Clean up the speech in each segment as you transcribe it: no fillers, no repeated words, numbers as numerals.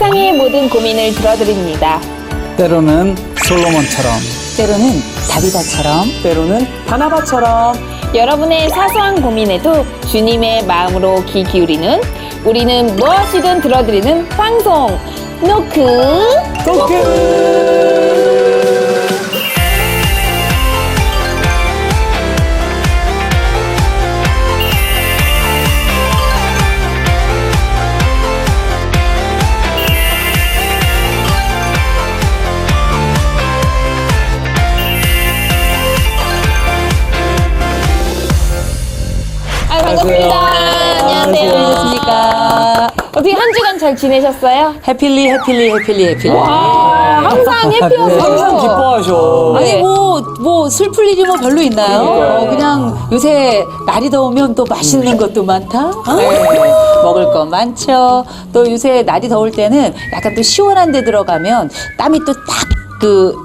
세상의 모든 고민을 들어드립니다. 때로는 솔로몬처럼, 때로는 다비다처럼, 때로는 바나바처럼 여러분의 사소한 고민에도 주님의 마음으로 귀 기울이는 우리는 무엇이든 들어드리는 방송 노크 토크. 반갑습니다. 안녕하세요. 안녕하십니까. 어떻게 한 주간 잘 지내셨어요? 해필리. 항상 해피하세요. 항상 기뻐하셔. 아니 뭐 슬플 일이 뭐 별로 있나요? 그러니까요. 그냥 요새 날이 더우면 또 맛있는 것도 많다. 먹을 거 많죠. 또 요새 날이 더울 때는 약간 또 시원한 데 들어가면 땀이 또 딱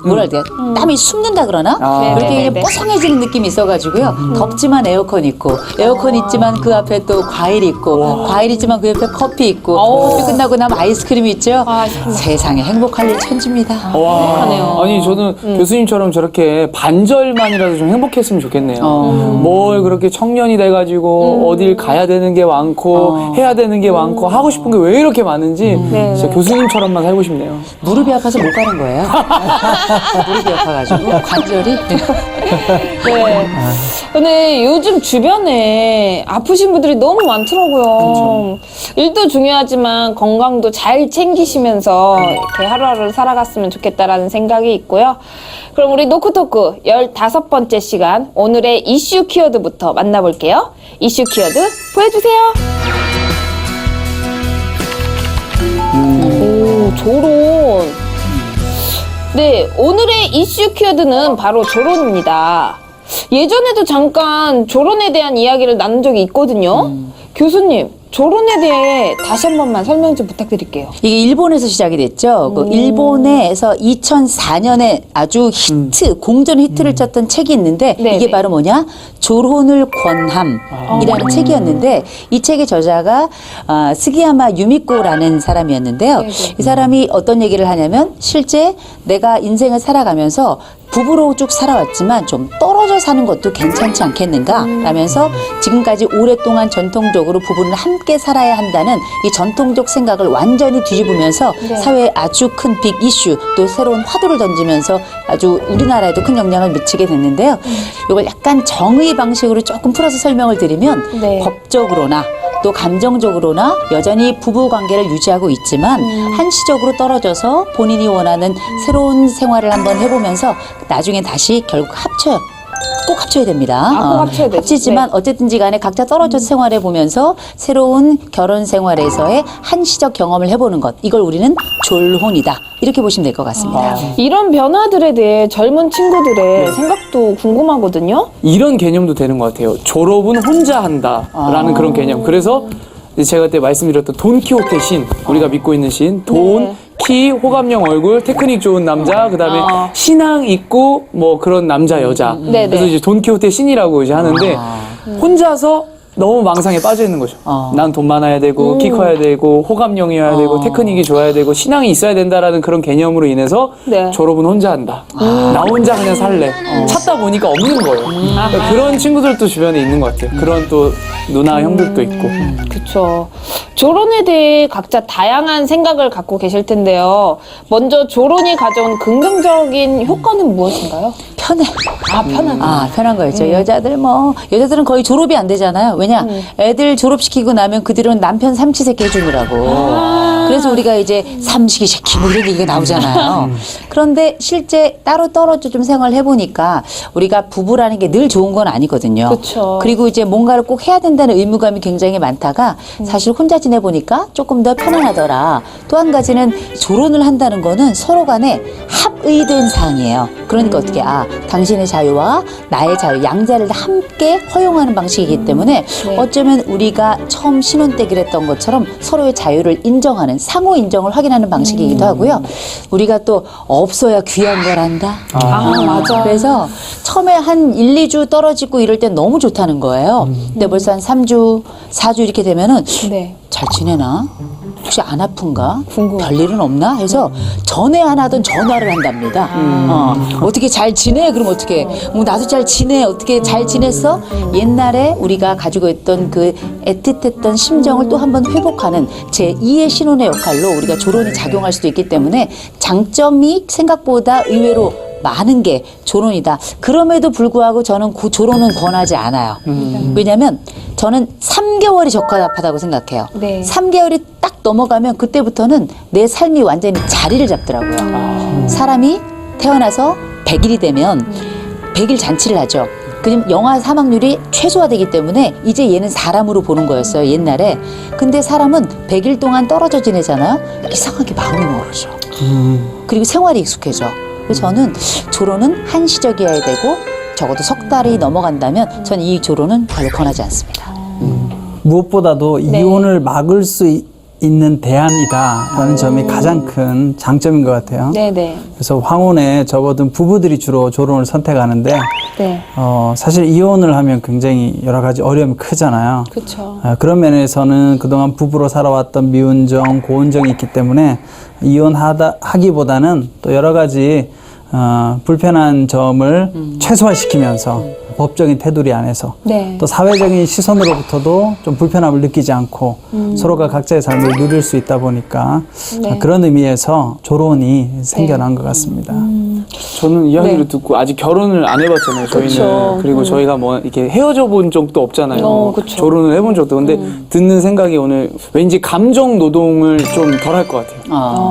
뭐라 그래야 돼? 땀이 숨는다 그러나? 아. 그렇게 네네네. 그냥 뽀송해지는 느낌이 있어가지고요. 덥지만 에어컨 있고, 에어컨 있지만 그 앞에 또 과일 있고, 과일 있지만 그 옆에 커피 있고, 커피 끝나고 나면 아이스크림이 있죠. 세상에 행복할 일 천지입니다. 와, 행복하네요. 아니 저는 교수님처럼 저렇게 반절만이라도 좀 행복했으면 좋겠네요. 뭘 그렇게 청년이 돼가지고 어딜 가야 되는 게 많고 해야 되는 게 많고 하고 싶은 게 왜 이렇게 많은지 네, 진짜 네. 교수님처럼만 살고 싶네요. 무릎이 아파서 못 가는 거예요. 무릎이 아파가지고 관절이. 네. 근데 요즘 주변에 아프신 분들이 너무 많더라고요. 일도 중요하지만 건강도 잘 챙기시면서 이렇게 하루하루를 살아갔으면 좋겠다라는 생각이 있고요. 그럼 우리 노크토크 15번째 시간 오늘의 이슈 키워드부터 만나볼게요. 이슈 키워드 보여주세요. 오, 조론. 네, 오늘의 이슈 키워드는 바로 조론입니다. 예전에도 잠깐 조론에 대한 이야기를 나눈 적이 있거든요. 교수님, 조론에 대해 다시 한 번만 설명 좀 부탁드릴게요. 이게 일본에서 시작이 됐죠. 그 일본에서 2004년에 아주 히트, 공전 히트를 쳤던 책이 있는데 네네. 이게 바로 뭐냐? 조론을 권함이라는 책이었는데 이 책의 저자가 스기야마 유미코라는 사람이었는데요. 네네. 이 사람이 어떤 얘기를 하냐면 실제 내가 인생을 살아가면서 부부로 쭉 살아왔지만 좀 떨어져 사는 것도 괜찮지 않겠는가 라면서 지금까지 오랫동안 전통적으로 부부는 함께 살아야 한다는 이 전통적 생각을 완전히 뒤집으면서 네. 사회에 아주 큰 빅 이슈 또 새로운 화두를 던지면서 아주 우리나라에도 큰 영향을 미치게 됐는데요. 이걸 약간 정의 방식으로 조금 풀어서 설명을 드리면 네. 법적으로나 또 감정적으로나 여전히 부부 관계를 유지하고 있지만 한시적으로 떨어져서 본인이 원하는 새로운 생활을 한번 해보면서 나중에 다시 결국 합쳐요. 꼭 합쳐야 됩니다. 꼭 합쳐야 되죠. 합치지만 네. 어쨌든지 간에 각자 떨어져서 생활해 보면서 새로운 결혼 생활에서의 한시적 경험을 해보는 것. 이걸 우리는 졸혼이다. 이렇게 보시면 될 것 같습니다. 이런 변화들에 대해 젊은 친구들의 생각도 궁금하거든요. 이런 개념도 되는 것 같아요. 졸업은 혼자 한다라는 그런 개념. 그래서 이제 제가 그때 말씀드렸던 돈키호테 신, 우리가 믿고 있는 신, 돈, 네. 키, 호감형 얼굴, 테크닉 좋은 남자, 그다음에 신앙 있고 뭐 그런 남자 여자. 네네. 그래서 이제 돈키호테 신이라고 이제 하는데 혼자서 너무 망상에 빠져 있는 거죠. 난 돈 많아야 되고 키 커야 되고 호감형이어야 되고 테크닉이 좋아야 되고 신앙이 있어야 된다라는 그런 개념으로 인해서 네. 졸업은 혼자 한다. 나 혼자 그냥 살래. 찾다 보니까 없는 거예요. 그러니까 그런 친구들도 주변에 있는 것 같아요. 그런 또 누나 형들도 있고. 그렇죠. 조론에 대해 각자 다양한 생각을 갖고 계실 텐데요. 먼저 조론이 가져온 긍정적인 효과는 무엇인가요? 편해. 편하다. 편한 거였죠. 여자들은 거의 졸업이 안 되잖아요. 왜냐? 애들 졸업시키고 나면 그 뒤로는 남편 삼치새끼 해주느라고. 그래서 우리가 이제 삼식이 새끼 뭐 이런 얘기가 나오잖아요. 그런데 실제 따로 떨어져 좀 생활해보니까 우리가 부부라는 게 늘 좋은 건 아니거든요. 그쵸. 그리고 이제 뭔가를 꼭 해야 된다는 의무감이 굉장히 많다가 사실 혼자 지내보니까 조금 더 편안하더라. 또 한 가지는 조론을 한다는 거는 서로 간에 합의된 사항이에요. 그러니까 어떻게 당신의 자유와 나의 자유 양자를 함께 허용하는 방식이기 때문에 어쩌면 우리가 처음 신혼 때 그랬던 것처럼 서로의 자유를 인정하는 상호 인정을 확인하는 방식이기도 하고요. 우리가 또 없어야 귀한 거란다. 맞아. 그래서 처음에 한 1, 2주 떨어지고 이럴 땐 너무 좋다는 거예요. 근데 벌써 한 3주, 4주 이렇게 되면은 네. 잘 지내나? 혹시 안 아픈가? 궁금해. 별일은 없나? 해서 전에 안 하던 전화를 한답니다. 어떻게 잘 지내? 그럼 어떻게? 나도 잘 지내. 어떻게 잘 지냈어? 옛날에 우리가 가지고 있던 그 애틋했던 심정을 또 한번 회복하는 제2의 신혼의 역할로 우리가 조론이 작용할 수도 있기 때문에 장점이 생각보다 의외로 많은 게 조론이다. 그럼에도 불구하고 저는 그 조론은 권하지 않아요. 왜냐하면 저는 3개월이 적합하다고 생각해요. 네. 3개월이 딱 넘어가면 그때부터는 내 삶이 완전히 자리를 잡더라고요. 사람이 태어나서 100일이 되면 100일 잔치를 하죠. 그럼 영아 사망률이 최소화되기 때문에 이제 얘는 사람으로 보는 거였어요, 옛날에. 근데 사람은 100일 동안 떨어져 지내잖아요. 이상하게 마음이 멀어져. 그리고 생활이 익숙해져. 그래서 저는 조론은 한시적이어야 되고 적어도 석 달이 넘어간다면 저는 이 조론은 별로 권하지 않습니다. 무엇보다도 이혼을 막을 수 있는 대안이다라는 점이 가장 큰 장점인 것 같아요. 네네. 그래서 황혼에 접어든 부부들이 주로 조론을 선택하는데 네. 사실 이혼을 하면 굉장히 여러 가지 어려움이 크잖아요. 그렇죠. 그런 면에서는 그동안 부부로 살아왔던 미운정, 고운정이 있기 때문에 이혼하기보다는 또 여러 가지 불편한 점을 최소화시키면서 법적인 테두리 안에서 네. 또 사회적인 시선으로부터도 좀 불편함을 느끼지 않고 서로가 각자의 삶을 누릴 수 있다 보니까 네. 그런 의미에서 조론이 생겨난 것 같습니다. 저는 이야기를 네. 듣고 아직 결혼을 안 해봤잖아요, 저희는. 그쵸. 그리고 저희가 뭐 이렇게 헤어져 본 적도 없잖아요. 그쵸. 결혼을 해본 적도. 근데 듣는 생각이 오늘 왠지 감정 노동을 좀 덜 할 것 같아요.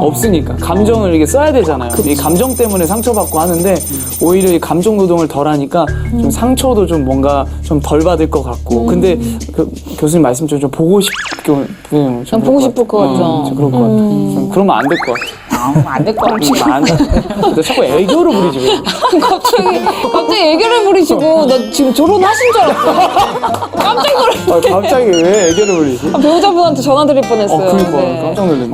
없으니까. 감정을 이렇게 써야 되잖아요. 이 감정 때문에 상처받고 하는데 오히려 이 감정 노동을 덜 하니까 좀 상처도 좀 뭔가 좀 덜 받을 것 같고. 근데 교수님 말씀처럼 좀 보고 싶고. 좀 보고 싶을 것 같죠. 좀 그럴 것 같아요. 좀 그러면 안 될 것 같아요. 안 될 것 같아. 안 돼. 너 자꾸 애교를 부리지 왜? 갑자기 애교를 부리시고 나 지금 조론하신 줄 알았어. 깜짝 놀랐어. 갑자기 왜 애교를 부리지? 배우자분한테 전화 드릴 뻔했어요. 그러니까 네. 깜짝 놀랐네.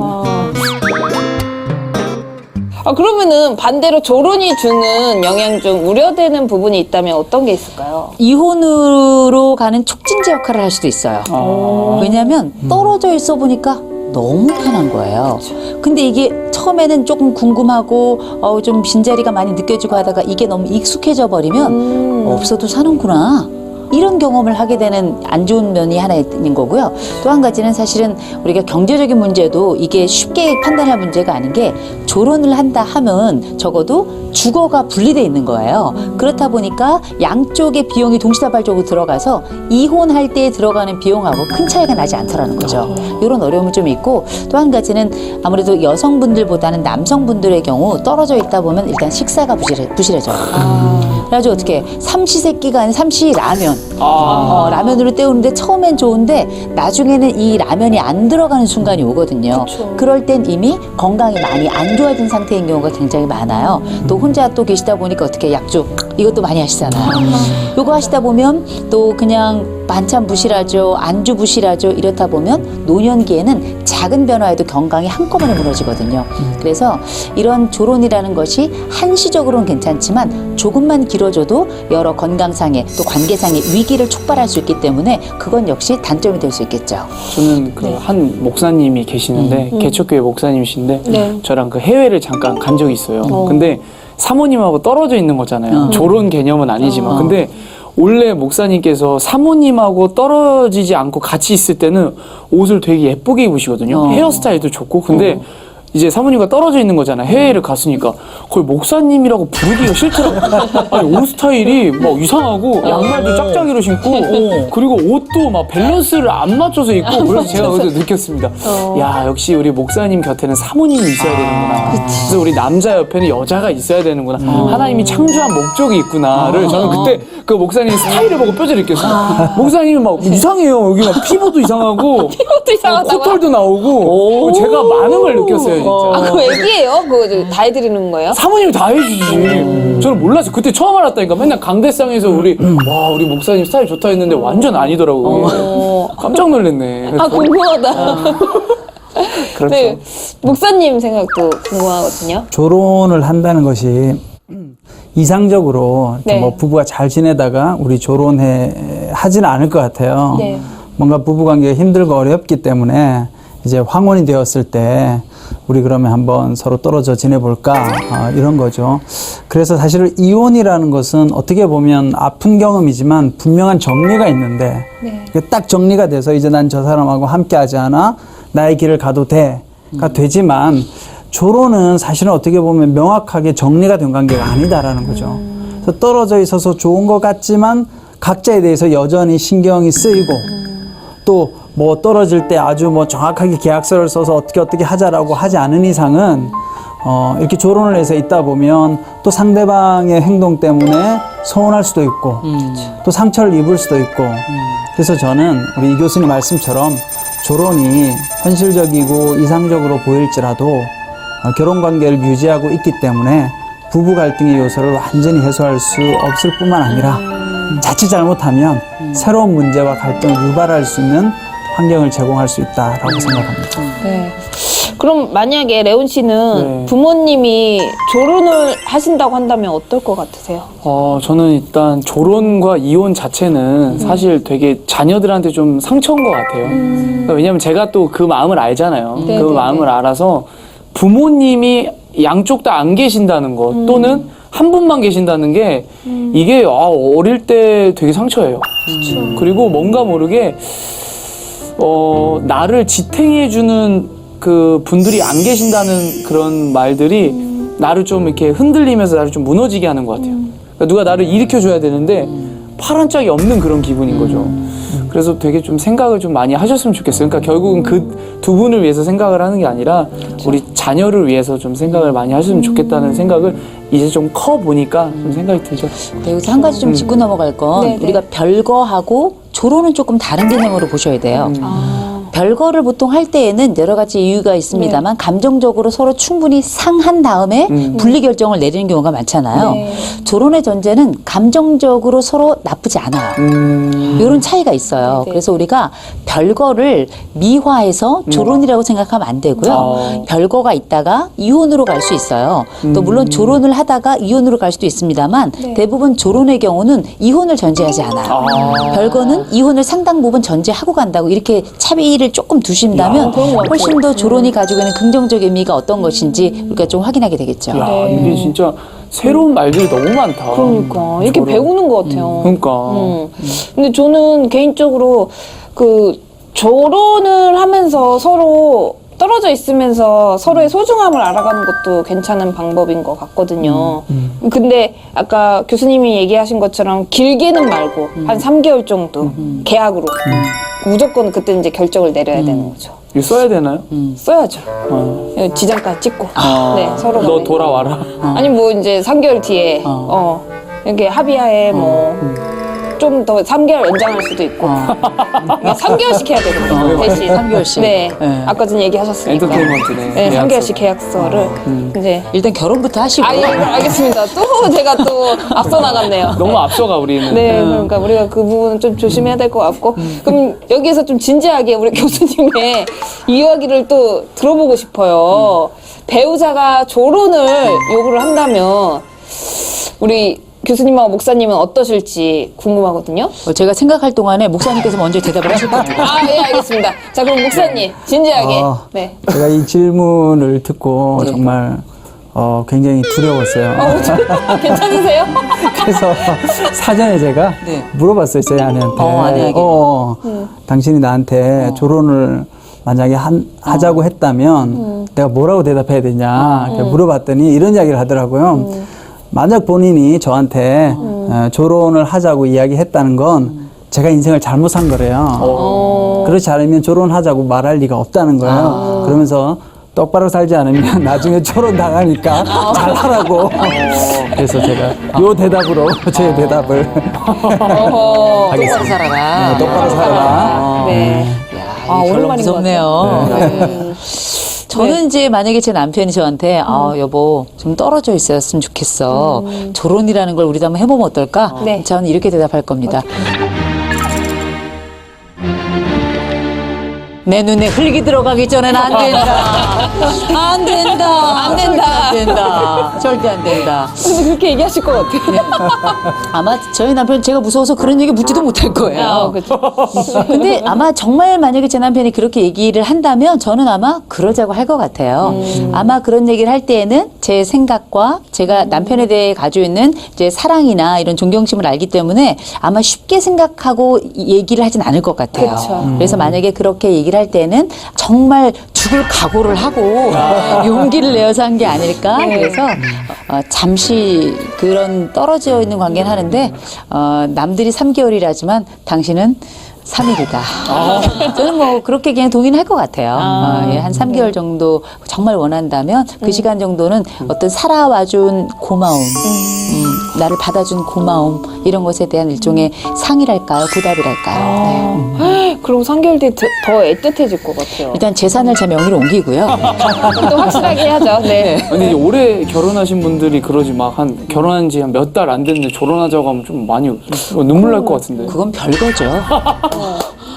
그러면은 반대로 조론이 주는 영향 중 우려되는 부분이 있다면 어떤 게 있을까요? 이혼으로 가는 촉진제 역할을 할 수도 있어요. 왜냐하면 떨어져 있어 보니까 너무 편한 거예요. 근데 이게 처음에는 조금 궁금하고 좀 빈자리가 많이 느껴지고 하다가 이게 너무 익숙해져 버리면 없어도 사는구나. 이런 경험을 하게 되는 안 좋은 면이 하나 있는 거고요. 또 한 가지는 사실은 우리가 경제적인 문제도 이게 쉽게 판단할 문제가 아닌 게 조론을 한다 하면 적어도 주거가 분리돼 있는 거예요. 그렇다 보니까 양쪽의 비용이 동시다발적으로 들어가서 이혼할 때 들어가는 비용하고 큰 차이가 나지 않더라는 거죠. 이런 어려움이 좀 있고 또 한 가지는 아무래도 여성분들보다는 남성분들의 경우 떨어져 있다 보면 일단 식사가 부실해져요. 그래가지고 어떻게 삼시세끼가 아닌 삼시라면 라면으로 때우는데 처음엔 좋은데 나중에는 이 라면이 안 들어가는 순간이 오거든요. 그럴 땐 이미 건강이 많이 안 좋아진 상태인 경우가 굉장히 많아요. 또 혼자 또 계시다 보니까 어떻게 약주 이것도 많이 하시잖아요. 요거 하시다 보면 또 그냥 반찬 부실하죠. 안주 부실하죠. 이렇다 보면 노년기에는 작은 변화에도 건강이 한꺼번에 무너지거든요. 그래서 이런 조론이라는 것이 한시적으로는 괜찮지만 조금만 길어져도 여러 건강상의 또 관계상의 위기를 촉발할 수 있기 때문에 그건 역시 단점이 될 수 있겠죠. 저는 그 한 목사님이 계시는데 개척교회 목사님이신데 네. 저랑 그 해외를 잠깐 간 적이 있어요. 근데 사모님하고 떨어져 있는 거잖아요. 조론 개념은 아니지만. 근데 원래 목사님께서 사모님하고 떨어지지 않고 같이 있을 때는 옷을 되게 예쁘게 입으시거든요. 헤어스타일도 좋고. 근데 이제 사모님과 떨어져 있는 거잖아요. 해외를 갔으니까. 거의 목사님이라고 부르기가 싫더라고요. 아니, 옷 스타일이 막 이상하고 양말도 짝짝이로 신고 그리고 옷도 막 밸런스를 안 맞춰서 입고 그래서 제가 그래서 느꼈습니다. 야, 역시 우리 목사님 곁에는 사모님이 있어야 되는구나. 그래서 우리 남자 옆에는 여자가 있어야 되는구나. 하나님이 창조한 목적이 있구나를 저는 그때 그 목사님 스타일을 보고 뼈저리 느꼈어요. 목사님이 막 이상해요. 여기 막 피부도 이상하고 피부도 이상하다고? 코털도 나오고 제가 많은 걸 느꼈어요. 진짜. 그거 애기예요? 그거 다 해드리는 거예요? 사모님이 다 해주지. 저는 몰랐어요. 그때 처음 알았다니까. 맨날 강대상에서 우리 목사님 스타일 좋다 했는데 완전 아니더라고. 깜짝 놀랐네. 궁금하다. 그렇죠. 네, 목사님 생각도 궁금하거든요. 조론을 한다는 것이 이상적으로 네. 뭐 부부가 잘 지내다가 우리 조론해 하지는 않을 것 같아요. 네. 뭔가 부부 관계가 힘들고 어렵기 때문에 이제 황혼이 되었을 때 우리 그러면 한번 서로 떨어져 지내볼까 이런 거죠. 그래서 사실 이혼이라는 것은 어떻게 보면 아픈 경험이지만 분명한 정리가 있는데 딱 정리가 돼서 이제 난 저 사람하고 함께하지 않아 나의 길을 가도 돼가 되지만 조론은 사실은 어떻게 보면 명확하게 정리가 된 관계가 아니다라는 거죠. 그래서 떨어져 있어서 좋은 것 같지만 각자에 대해서 여전히 신경이 쓰이고 또 뭐 떨어질 때 아주 뭐 정확하게 계약서를 써서 어떻게 하자라고 하지 않은 이상은 이렇게 조론을 해서 있다 보면 또 상대방의 행동 때문에 서운할 수도 있고 또 상처를 입을 수도 있고 그래서 저는 우리 이 교수님 말씀처럼 조론이 현실적이고 이상적으로 보일지라도 결혼 관계를 유지하고 있기 때문에 부부 갈등의 요소를 완전히 해소할 수 없을 뿐만 아니라 자칫 잘못하면 새로운 문제와 갈등을 유발할 수 있는 환경을 제공할 수 있다라고 생각합니다. 네. 그럼 만약에 레온 씨는 네. 부모님이 조론을 하신다고 한다면 어떨 것 같으세요? 저는 일단 조론과 이혼 자체는 사실 되게 자녀들한테 좀 상처인 것 같아요. 그러니까 왜냐면 제가 또 그 마음을 알잖아요. 네, 그 네, 마음을 네. 알아서 부모님이 양쪽 다 안 계신다는 것 또는 한 분만 계신다는 게 이게 어릴 때 되게 상처예요. 그리고 뭔가 모르게 나를 지탱해주는 그 분들이 안 계신다는 그런 말들이 나를 좀 이렇게 흔들리면서 나를 좀 무너지게 하는 것 같아요. 그러니까 누가 나를 일으켜줘야 되는데 파란 짝이 없는 그런 기분인 거죠. 그래서 되게 좀 생각을 좀 많이 하셨으면 좋겠어요. 그러니까 결국은 그 두 분을 위해서 생각을 하는 게 아니라 우리 자녀를 위해서 좀 생각을 많이 하셨으면 좋겠다는 생각을 이제 좀 커 보니까 좀 생각이 들죠. 네, 여기서 한 가지 좀 짚고 넘어갈 건 네, 네. 우리가 별거하고 조론은 조금 다른 개념으로 보셔야 돼요. 별거를 보통 할 때에는 여러 가지 이유가 있습니다만 감정적으로 서로 충분히 상한 다음에 분리 결정을 내리는 경우가 많잖아요. 네. 조론의 전제는 감정적으로 서로 나쁘지 않아요. 이런 차이가 있어요. 네. 그래서 우리가 별거를 미화해서 조론이라고 생각하면 안 되고요. 별거가 있다가 이혼으로 갈 수 있어요. 또 물론 조론을 하다가 이혼으로 갈 수도 있습니다만 네. 대부분 조론의 경우는 이혼을 전제하지 않아요. 별거는 이혼을 상당 부분 전제하고 간다고 이렇게 차이를 조금 두신다면 그런 것 같아요. 훨씬 더 조론이 가지고 있는 긍정적인 의미가 어떤 것인지 우리가 좀 확인하게 되겠죠. 야, 네. 이게 진짜 새로운 말들이 너무 많다. 그러니까 이렇게 조론. 배우는 것 같아요. 그러니까. 근데 저는 개인적으로 그 조론을 하면서 서로 떨어져 있으면서 서로의 소중함을 알아가는 것도 괜찮은 방법인 것 같거든요. 근데 아까 교수님이 얘기하신 것처럼 길게는 말고 한 3개월 정도 계약으로 무조건 그때 이제 결정을 내려야 되는 거죠. 이거 써야 되나요? 써야죠. 지장까지 찍고 네, 서로가 너 돌아와라. 아니 뭐 이제 3개월 뒤에 이렇게 합의하에 뭐 좀 더 3개월 연장할 수도 있고 3개월씩 해야 되거든요. 대신 3개월씩. 네. 네. 아까 전 얘기하셨으니까 엔터테인먼트네. 네, 계약서가. 3개월씩 계약서를 이제 일단 결혼부터 하시고 예, 알겠습니다. 또 제가 또 앞서 나갔네요. 너무 앞서가 우리는. 네, 그러니까 우리가 그 부분은 좀 조심해야 될 것 같고 그럼 여기에서 좀 진지하게 우리 교수님의 이야기를 또 들어보고 싶어요. 배우자가 조론을 요구를 한다면 우리 교수님하고 목사님은 어떠실지 궁금하거든요. 제가 생각할 동안에 목사님께서 먼저 대답을 하실 겁니다. 아, 예, 알겠습니다. 자, 그럼 목사님 진지하게. 네. 제가 이 질문을 듣고 정말 굉장히 두려웠어요. 괜찮으세요? 그래서 사전에 제가 네. 물어봤어요, 제 아내한테. 아내에게. 당신이 나한테 조론을 만약에 하자고 했다면 내가 뭐라고 대답해야 되냐 이렇게 물어봤더니 이런 이야기를 하더라고요. 만약 본인이 저한테 조론을 하자고 이야기했다는 건 제가 인생을 잘못 산 거래요. 그렇지 않으면 조론하자고 말할 리가 없다는 거예요. 그러면서 똑바로 살지 않으면 나중에 조론 당하니까 잘하라고. 그래서 제가 요 대답으로 제 대답을 어허. 똑바로 살아라. 똑바로 살아라. 네. 아, 결론 오랜만인 것 무섭네요. 저는 이제 만약에 제 남편이 저한테 여보 좀 떨어져 있었으면 좋겠어. 조론이라는 걸 우리도 한번 해보면 어떨까? 네. 저는 이렇게 대답할 겁니다. 내 눈에 흙이 들어가기 전엔 안 된다. 안 된다. 안 된다. 안 된다. 절대 안 된다. 근데 그렇게 얘기하실 것 같아요. 아마 저희 남편 제가 무서워서 그런 얘기 묻지도 못할 거예요. 그렇죠. 근데 아마 정말 만약에 제 남편이 그렇게 얘기를 한다면 저는 아마 그러자고 할 것 같아요. 아마 그런 얘기를 할 때에는 제 생각과 제가 남편에 대해 가지고 있는 이제 사랑이나 이런 존경심을 알기 때문에 아마 쉽게 생각하고 얘기를 하진 않을 것 같아요. 그쵸. 그래서 만약에 그렇게 얘기를 할 때는 정말 죽을 각오를 하고 용기를 내어서 한 게 아닐까. 그래서 잠시 그런 떨어져 있는 관계는 하는데 남들이 3개월이라지만 당신은 3일이다. 저는 뭐 그렇게 그냥 동의는 할 것 같아요. 예, 한 3개월 정도 정말 원한다면 그 시간 정도는 어떤 살아와준 고마움, 나를 받아준 고마움 이런 것에 대한 일종의 상이랄까요? 보답이랄까요? 네. 그리고 3개월 뒤에 더 애틋해질 것 같아요. 일단 재산을 제 명의로 옮기고요. 또 확실하게 해야죠. 네. 근데 이제 올해 결혼하신 분들이 그러지 막 한 결혼한 지 한 몇 달 안 됐는데 결혼하자고 하면 좀 많이 눈물 날 것 같은데. 그건 별거죠.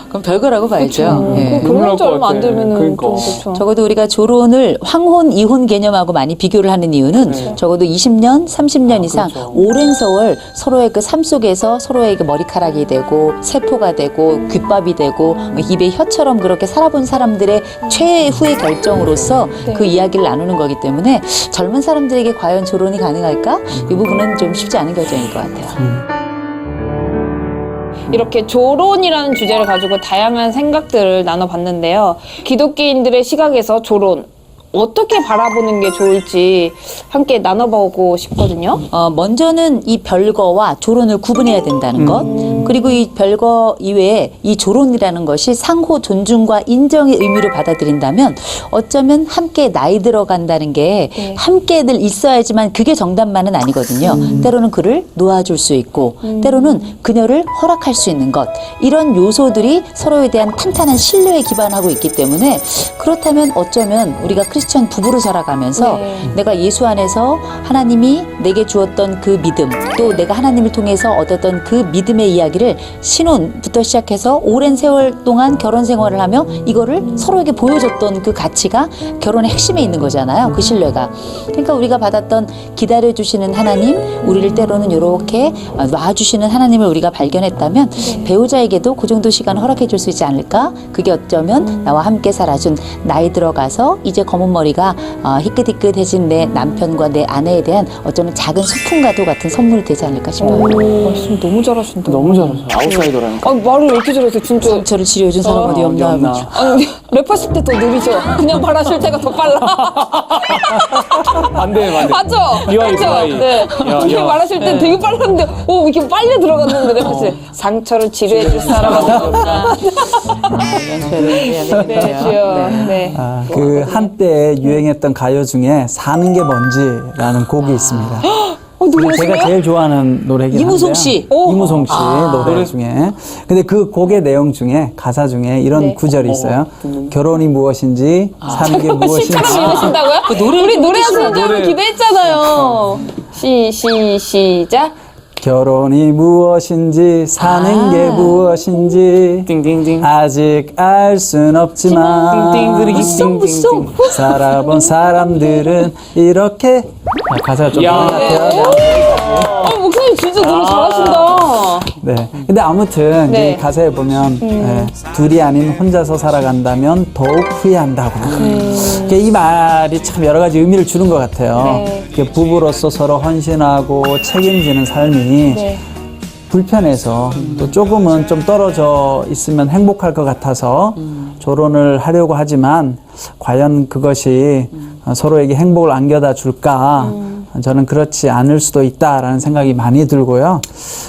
그건 별거라고 봐야죠. 예. 결혼한 지 얼마 안 그러니까. 되면은 좀 그렇죠. 적어도 우리가 조론을 황혼, 이혼 개념하고 많이 비교를 하는 이유는 적어도 20년, 30년 이상 그렇죠. 오랜 세월 서로의 그 삶 속에서 서로의 그 머리카락이 되고 세포가 되고 귓밥이 되고 입의 혀처럼 그렇게 살아본 사람들의 최후의 결정으로서 그 이야기를 나누는 거기 때문에 젊은 사람들에게 과연 조론이 가능할까? 이 부분은 좀 쉽지 않은 결정일 것 같아요. 이렇게 조론이라는 주제를 가지고 다양한 생각들을 나눠봤는데요. 기독교인들의 시각에서 조론, 어떻게 바라보는 게 좋을지 함께 나눠보고 싶거든요. 먼저는 이 별거와 조론을 구분해야 된다는 것. 그리고 이 별거 이외에 이 조론이라는 것이 상호 존중과 인정의 의미로 받아들인다면 어쩌면 함께 나이 들어간다는 게 함께 늘 있어야지만 그게 정답만은 아니거든요. 때로는 그를 놓아줄 수 있고 때로는 그녀를 허락할 수 있는 것. 이런 요소들이 서로에 대한 탄탄한 신뢰에 기반하고 있기 때문에 그렇다면 어쩌면 우리가 크리스천 부부로 살아가면서 내가 예수 안에서 하나님이 내게 주었던 그 믿음 또 내가 하나님을 통해서 얻었던 그 믿음의 이야기를 신혼부터 시작해서 오랜 세월 동안 결혼 생활을 하며 이거를 서로에게 보여줬던 그 가치가 결혼의 핵심에 있는 거잖아요. 그 신뢰가. 그러니까 우리가 받았던 기다려주시는 하나님, 우리를 때로는 이렇게 놔주시는 하나님을 우리가 발견했다면 배우자에게도 그 정도 시간 허락해 줄 수 있지 않을까? 그게 어쩌면 나와 함께 살아준 나이 들어가서 이제 검은 머리가 희끗희끗해진 내 남편과 내 아내에 대한 어쩌면 작은 소풍과도 같은 선물이 되지 않을까 싶어요. 말씀 너무 잘하신다. 너무 잘하셔. 아웃사이더라니까. 아, 말을 왜 이렇게 잘하세요, 진짜. 상처를 치료해준 사람 어디 없나. 아니, 랩하실 때 더 느리죠? 그냥 말하실 때가 더 빨라. 반대. 맞죠? 비와이, 맞죠? 비와이. 네. 야, 그냥 야. 말하실 땐 되게 빨랐는데, 이렇게 빨리 들어갔는데, 랩하실 때. 상처를 치료해줄 사람 어디 없나. 네, 주여. 네. 그 한때 유행했던 가요 중에 사는 게 뭔지라는 곡이 있습니다. 제가 제일 좋아하는 노래긴 한데요. 이무송 씨. 이무송 씨 노래 중에. 근데 그 곡의 내용 중에 가사 중에 이런 구절이 있어요. 결혼이 무엇인지 사는 게 무엇인지. 시처럼 읽으신다고요? 우리 노래 연습을 기대했잖아요. 시작. 결혼이 무엇인지 사는 게 무엇인지 띵띵띵. 아직 알 순 없지만 띵띵띵띵띵. 살아본 사람들은 이렇게 가사가 좀 야. 다른 것 같아요. 목사님 진짜 노래 잘하신다. 네. 근데 아무튼 네. 이제 이 가사에 보면 둘이 아닌 혼자서 살아간다면 더욱 후회한다고. 그러니까 이 말이 참 여러 가지 의미를 주는 것 같아요. 네. 이렇게 부부로서 서로 헌신하고 책임지는 삶이 네. 불편해서 또 조금은 좀 떨어져 있으면 행복할 것 같아서 조론을 하려고 하지만 과연 그것이 서로에게 행복을 안겨다 줄까? 저는 그렇지 않을 수도 있다라는 생각이 많이 들고요.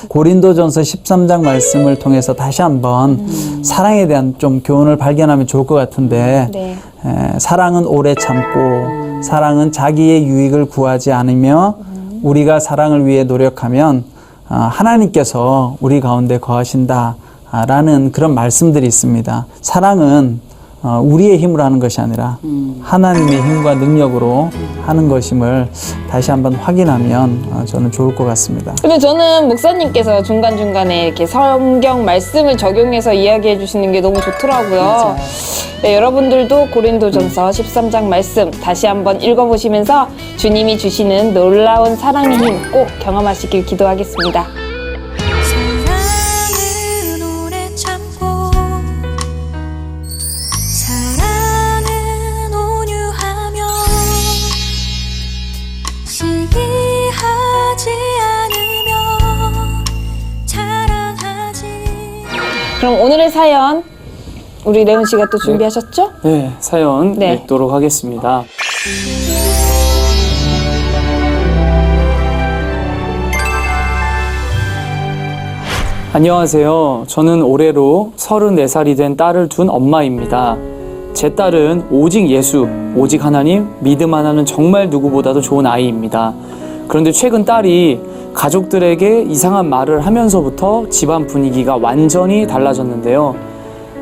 고린도전서 13장 말씀을 통해서 다시 한번 사랑에 대한 좀 교훈을 발견하면 좋을 것 같은데 네. 사랑은 오래 참고 사랑은 자기의 유익을 구하지 않으며 우리가 사랑을 위해 노력하면 하나님께서 우리 가운데 거하신다라는 그런 말씀들이 있습니다. 사랑은 우리의 힘으로 하는 것이 아니라 하나님의 힘과 능력으로 하는 것임을 다시 한번 확인하면 저는 좋을 것 같습니다. 근데 저는 목사님께서 중간중간에 이렇게 성경 말씀을 적용해서 이야기해 주시는 게 너무 좋더라고요. 네, 여러분들도 고린도전서 13장 말씀 다시 한번 읽어보시면서 주님이 주시는 놀라운 사랑의 힘 꼭 경험하시길 기도하겠습니다. 사랑은 오래 참고 사랑은 온유하며 시기하지 않으며 자랑하지. 그럼 오늘의 사연 우리 레온 씨가 또 준비하셨죠? 네, 사연 네. 읽도록 하겠습니다. 안녕하세요. 저는 올해로 34살이 된 딸을 둔 엄마입니다. 제 딸은 오직 예수, 오직 하나님, 믿음 하나는 정말 누구보다도 좋은 아이입니다. 그런데 최근 딸이 가족들에게 이상한 말을 하면서부터 집안 분위기가 완전히 달라졌는데요.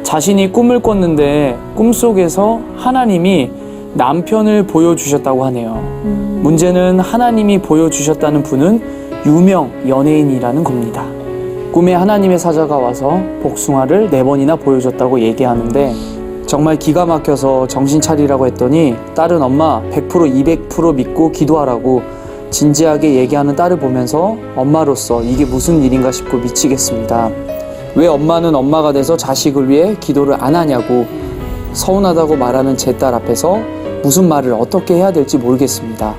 자신이 꿈을 꿨는데 꿈속에서 하나님이 남편을 보여주셨다고 하네요. 문제는 하나님이 보여주셨다는 분은 유명 연예인이라는 겁니다. 꿈에 하나님의 사자가 와서 복숭아를 4번이나 보여줬다고 얘기하는데 정말 기가 막혀서 정신 차리라고 했더니 딸은 엄마 100% 200% 믿고 기도하라고 진지하게 얘기하는 딸을 보면서 엄마로서 이게 무슨 일인가 싶고 미치겠습니다. 왜 엄마는 엄마가 돼서 자식을 위해 기도를 안 하냐고 서운하다고 말하는 제 딸 앞에서 무슨 말을 어떻게 해야 될지 모르겠습니다.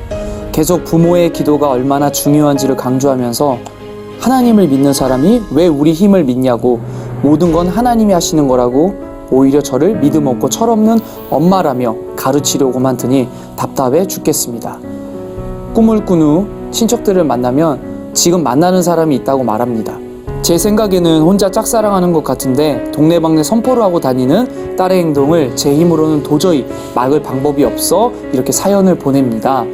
계속 부모의 기도가 얼마나 중요한지를 강조하면서 하나님을 믿는 사람이 왜 우리 힘을 믿냐고 모든 건 하나님이 하시는 거라고 오히려 저를 믿음 없고 철없는 엄마라며 가르치려고만 드니 답답해 죽겠습니다. 꿈을 꾼 후 친척들을 만나면 지금 만나는 사람이 있다고 말합니다. 제 생각에는 혼자 짝사랑하는 것 같은데 동네방네 선포를 하고 다니는 딸의 행동을 제 힘으로는 도저히 막을 방법이 없어 이렇게 사연을 보냅니다.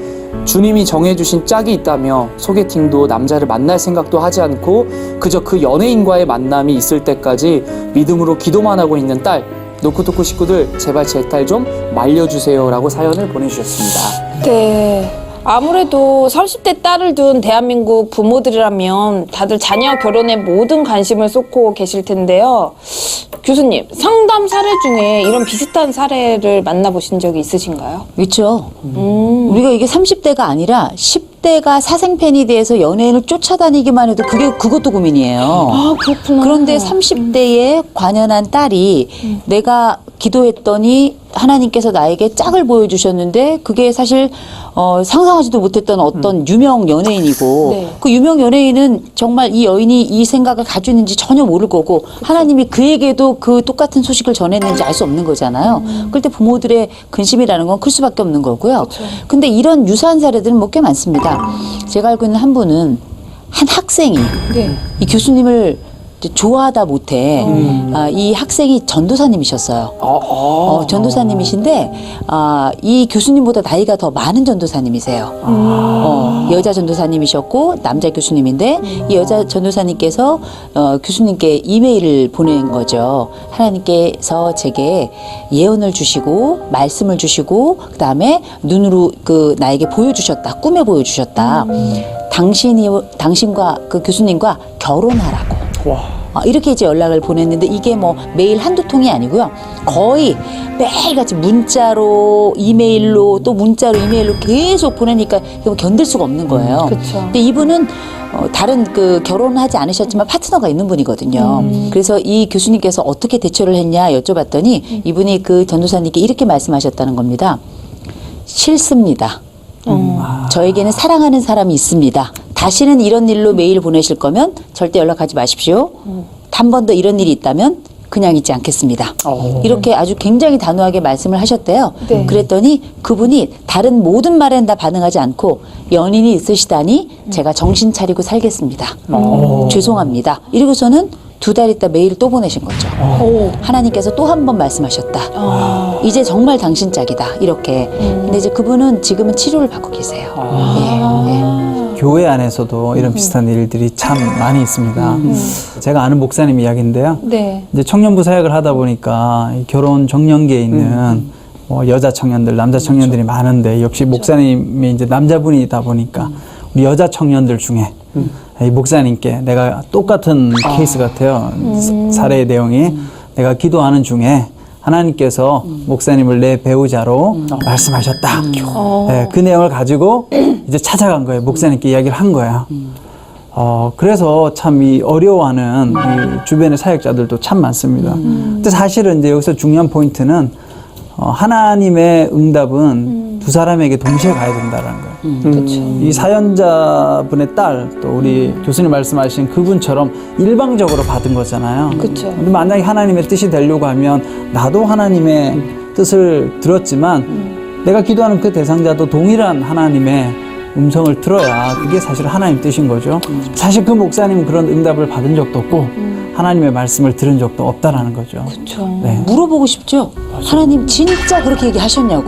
주님이 정해주신 짝이 있다며 소개팅도 남자를 만날 생각도 하지 않고 그저 그 연예인과의 만남이 있을 때까지 믿음으로 기도만 하고 있는 딸, 노크토크 식구들 제발 제 딸 좀 말려주세요 라고 사연을 보내주셨습니다. 네. 아무래도 30대 딸을 둔 대한민국 부모들이라면 다들 자녀 결혼에 모든 관심을 쏟고 계실 텐데요. 교수님, 상담 사례 중에 이런 비슷한 사례를 만나보신 적이 있으신가요? 있죠. 우리가 이게 30대가 아니라 10대가 사생팬이 돼서 연예인을 쫓아다니기만 해도 그것도 고민이에요. 아, 그렇구나. 그런데 30대에 관연한 딸이 내가 기도했더니 하나님께서 나에게 짝을 보여주셨는데 그게 사실 상상하지도 못했던 어떤 유명 연예인이고 네. 그 유명 연예인은 정말 이 여인이 이 생각을 가지고 있는지 전혀 모를 거고 하나님이 그에게도 그 똑같은 소식을 전했는지 알 수 없는 거잖아요. 그럴 때 부모들의 근심이라는 건 클 수밖에 없는 거고요. 근데 이런 유사한 사례들은 뭐 꽤 많습니다. 제가 알고 있는 한 분은 한 학생이 네. 이 교수님을 이제 좋아하다 못해 이 학생이 전도사님이셨어요. 전도사님이신데 이 교수님보다 나이가 더 많은 전도사님이세요. 여자 전도사님이셨고 남자 교수님인데 이 여자 전도사님께서 교수님께 이메일을 보낸 거죠. 하나님께서 제게 예언을 주시고 말씀을 주시고 그다음에 눈으로 나에게 보여주셨다. 꿈에 보여주셨다. 당신과 그 교수님과 결혼하라고. 이렇게 이제 연락을 보냈는데 이게 뭐 메일 한두 통이 아니고요. 거의 매일같이 문자로 이메일로 또 문자로 이메일로 계속 보내니까 이거 견딜 수가 없는 거예요. 그쵸. 근데 이분은 다른 결혼하지 않으셨지만 파트너가 있는 분이거든요. 그래서 이 교수님께서 어떻게 대처를 했냐 여쭤봤더니 이분이 그 전도사님께 이렇게 말씀하셨다는 겁니다. 싫습니다. 저에게는 사랑하는 사람이 있습니다. 다시는 이런 일로 메일 보내실 거면 절대 연락하지 마십시오. 한 번 더 이런 일이 있다면 그냥 있지 않겠습니다. 이렇게 아주 굉장히 단호하게 말씀을 하셨대요. 네. 그랬더니 그분이 다른 모든 말엔 다 반응하지 않고 연인이 있으시다니 제가 정신 차리고 살겠습니다. 죄송합니다. 이러고서는 2달 있다 메일을 또 보내신 거죠. 하나님께서 또 한 번 말씀하셨다. 이제 정말 당신 짝이다. 이렇게. 근데 이제 그분은 지금은 치료를 받고 계세요. 예. 교회 안에서도 이런 비슷한 일들이 참 많이 있습니다. 제가 아는 목사님 이야기인데요. 네. 이제 청년부 사역을 하다 보니까 이 결혼 정년기에 있는 여자 청년들, 남자 청년들이 많은데 역시 목사님이 이제 남자분이다 보니까 우리 여자 청년들 중에 이 목사님께 내가 똑같은 케이스 같아요. 사례의 내용이 내가 기도하는 중에 하나님께서 목사님을 내 배우자로 말씀하셨다. 네, 그 내용을 가지고 이제 찾아간 거예요. 목사님께 이야기를 한 거야. 그래서 참 이 어려워하는 이 주변의 사역자들도 참 많습니다. 근데 사실은 이제 여기서 중요한 포인트는 하나님의 응답은 두 사람에게 동시에 가야 된다는 거예요. 이 사연자분의 딸, 또 우리 교수님 말씀하신 그분처럼 일방적으로 받은 거잖아요. 그쵸. 근데 만약에 하나님의 뜻이 되려고 하면 나도 하나님의 뜻을 들었지만 내가 기도하는 그 대상자도 동일한 하나님의 음성을 들어야 그게 사실 하나님 뜻인 거죠. 사실 그 목사님은 그런 응답을 받은 적도 없고 하나님의 말씀을 들은 적도 없다라는 거죠. 그렇죠. 네. 물어보고 싶죠? 하나님 진짜 그렇게 얘기하셨냐고.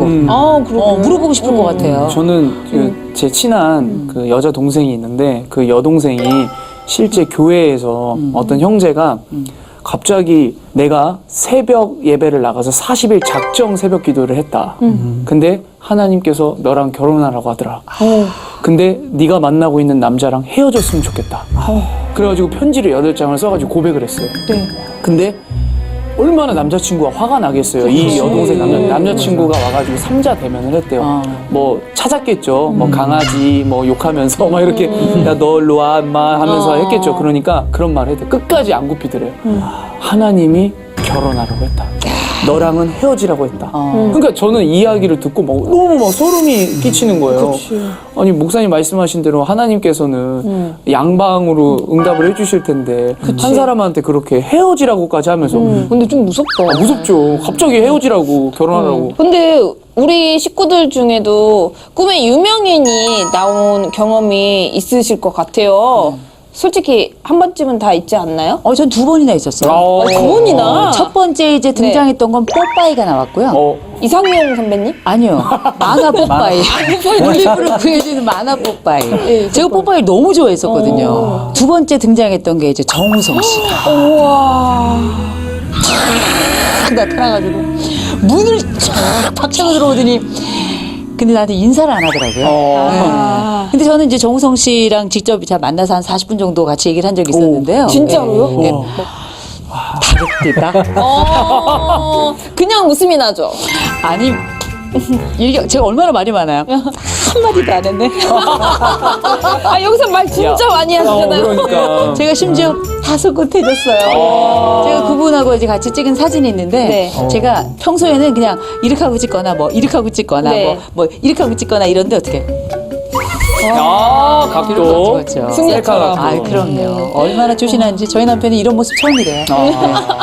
그러게. 물어보고 싶을 것 같아요. 저는 제 친한 그 여자 동생이 있는데 그 여동생이 실제 교회에서 어떤 형제가 갑자기 내가 새벽 예배를 나가서 40일 작정 새벽 기도를 했다. 근데 하나님께서 너랑 결혼하라고 하더라. 근데 네가 만나고 있는 남자랑 헤어졌으면 좋겠다. 그래가지고 편지를 8장을 써가지고 고백을 했어요. 네. 근데 얼마나 남자친구가 화가 나겠어요. 이 여동생 남자친구가 와가지고 3자 대면을 했대요. 뭐 찾았겠죠. 뭐 강아지 뭐 욕하면서 막 이렇게 야 너 일로 와 인마 하면서 했겠죠. 그러니까 그런 말을 했대. 끝까지 안 굽히더래요. 하나님이 결혼하라고 했다. 너랑은 헤어지라고 했다. 그러니까 저는 이 이야기를 듣고 막 너무 막 소름이 끼치는 거예요. 아니 목사님 말씀하신 대로 하나님께서는 양방으로 응답을 해주실 텐데 한 사람한테 그렇게 헤어지라고까지 하면서 근데 좀 무섭다. 무섭죠. 갑자기 헤어지라고 결혼하라고. 근데 우리 식구들 중에도 꿈에 유명인이 나온 경험이 있으실 것 같아요. 솔직히 한 번쯤은 다 있지 않나요? 전 2번이나 있었어요. 두 번이나? 첫 번째 이제 등장했던 건 뽀빠이가 나왔고요. 이상용 선배님? 아니요. 만화 뽀빠이. 올리브를 구해주는 만화 뽀빠이. 제가 뽀빠이를 너무 좋아했었거든요. 두 번째 등장했던 게 이제 정우성 씨가 우와. 탁 나타나가지고 문을 쫙 박차고 들어오더니 근데 나한테 인사를 안 하더라고요. 네. 근데 저는 이제 정우성 씨랑 직접 만나서 한 40분 정도 같이 얘기를 한 적이 있었는데요. 진짜로요? 네. 다르다. 그냥 웃음이 나죠? 아니, 이게 제가 얼마나 말이 많아요. 한마디도 안 했네. 여기서 말 진짜 많이 하시잖아요. 그러니까. 제가 심지어 다소곳해졌어요. 제가 그분하고 이제 같이 찍은 사진이 있는데 네. 제가 평소에는 그냥 이렇게 하고 찍거나 뭐 이렇게 하고 찍거나 네. 뭐 이렇게 하고 찍거나 이런데 어떻게 각도. 승리처럼. 아, 그럼요. 얼마나 조신한지 저희 남편이 이런 모습 처음이래요. 네.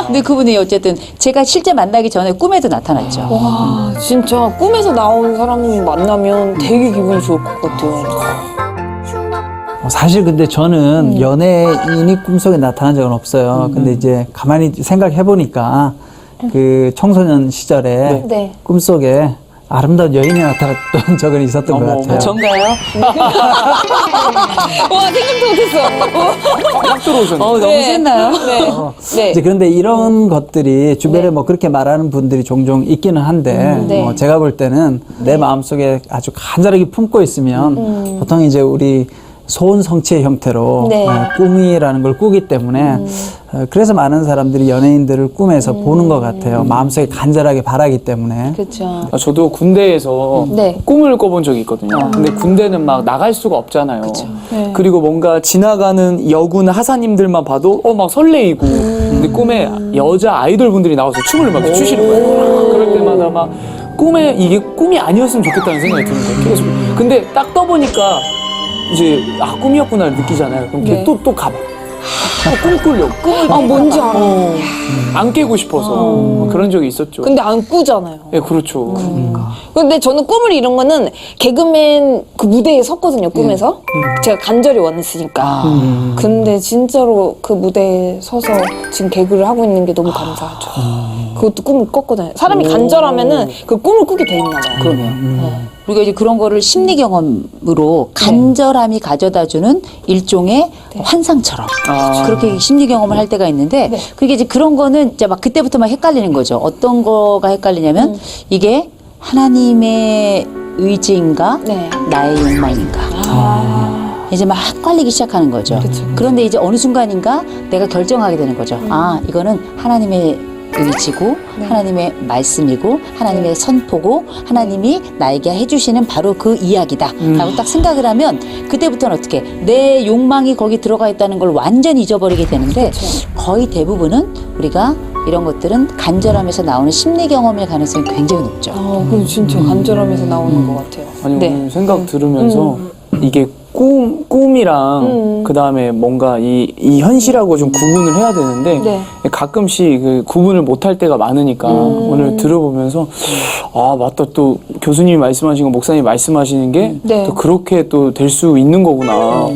근데 그분이 어쨌든 제가 실제 만나기 전에 꿈에도 나타났죠. 와, 진짜 꿈에서 나온 사람을 만나면 되게 기분이 좋을 것 같아요. 사실 근데 저는 연예인이 꿈속에 나타난 적은 없어요. 근데 이제 가만히 생각해 보니까 그 청소년 시절에 네. 꿈속에 아름다운 여인이 나타났던 적은 있었던 것 같아요. 전가요? 와, 생각도 못했어. 막 들어오셨네. 너무 네. 셌나요? 네. 이제 그런데 이런 것들이 주변에 뭐 그렇게 말하는 분들이 종종 있기는 한데 네. 제가 볼 때는 내 마음속에 아주 간절하게 품고 있으면 보통 이제 우리 소원 성취의 형태로 네. 꿈이라는 걸 꾸기 때문에 그래서 많은 사람들이 연예인들을 꿈에서 보는 것 같아요. 마음속에 간절하게 바라기 때문에. 그렇죠. 저도 군대에서 네. 꿈을 꿔본 적이 있거든요. 근데 군대는 막 나갈 수가 없잖아요. 네. 그리고 뭔가 지나가는 여군 하사님들만 봐도 막 설레이고. 근데 꿈에 여자 아이돌 분들이 나와서 춤을 막 추시는 거예요. 그럴 때마다 막 꿈에 이게 꿈이 아니었으면 좋겠다는 생각이 드는 거예요. 계속. 근데 딱 떠보니까 이제 꿈이었구나를 느끼잖아요. 그럼 네. 또 가봐. 꿈 꾸려고. 뭔지 알아. 안 깨고 싶어서 그런 적이 있었죠. 근데 안 꾸잖아요. 네, 그렇죠. 근데 저는 꿈을 이룬 거는 개그맨 그 무대에 섰거든요, 꿈에서. 제가 간절히 원했으니까. 근데 진짜로 그 무대에 서서 지금 개그를 하고 있는 게 너무 감사하죠. 그것도 꿈을 꿨거든요. 사람이 간절하면은 그 꿈을 꾸게 돼 있나 봐요. 그러면. 우리가 이제 그런 거를 심리 경험으로 간절함이 가져다주는 일종의 환상처럼 그렇게 심리 경험을 할 때가 있는데 그게 이제 그런 거는 이제 막 그때부터 막 헷갈리는 거죠. 어떤 거가 헷갈리냐면 이게 하나님의 의지인가 네. 나의 욕망인가 이제 막 헷갈리기 시작하는 거죠. 그런데 이제 어느 순간인가 내가 결정하게 되는 거죠. 이거는 하나님의 의지고 하나님의 말씀이고 하나님의 선포고 하나님이 나에게 해주시는 바로 그 이야기다 라고 딱 생각을 하면 그때부터는 어떻게 내 욕망이 거기 들어가 있다는 걸 완전히 잊어버리게 되는데 거의 대부분은 우리가 이런 것들은 간절함에서 나오는 심리 경험일 가능성이 굉장히 높죠. 그럼 진짜 간절함에서 나오는 것 같아요. 아니 네. 오늘 생각 들으면서 이게 꿈이랑 그 다음에 뭔가 이 현실하고 좀 구분을 해야 되는데 네. 가끔씩 그 구분을 못할 때가 많으니까 오늘 들어보면서 아 맞다 또 교수님이 말씀하신 거 목사님이 말씀하시는 게 또 네. 그렇게 또 될 수 있는 거구나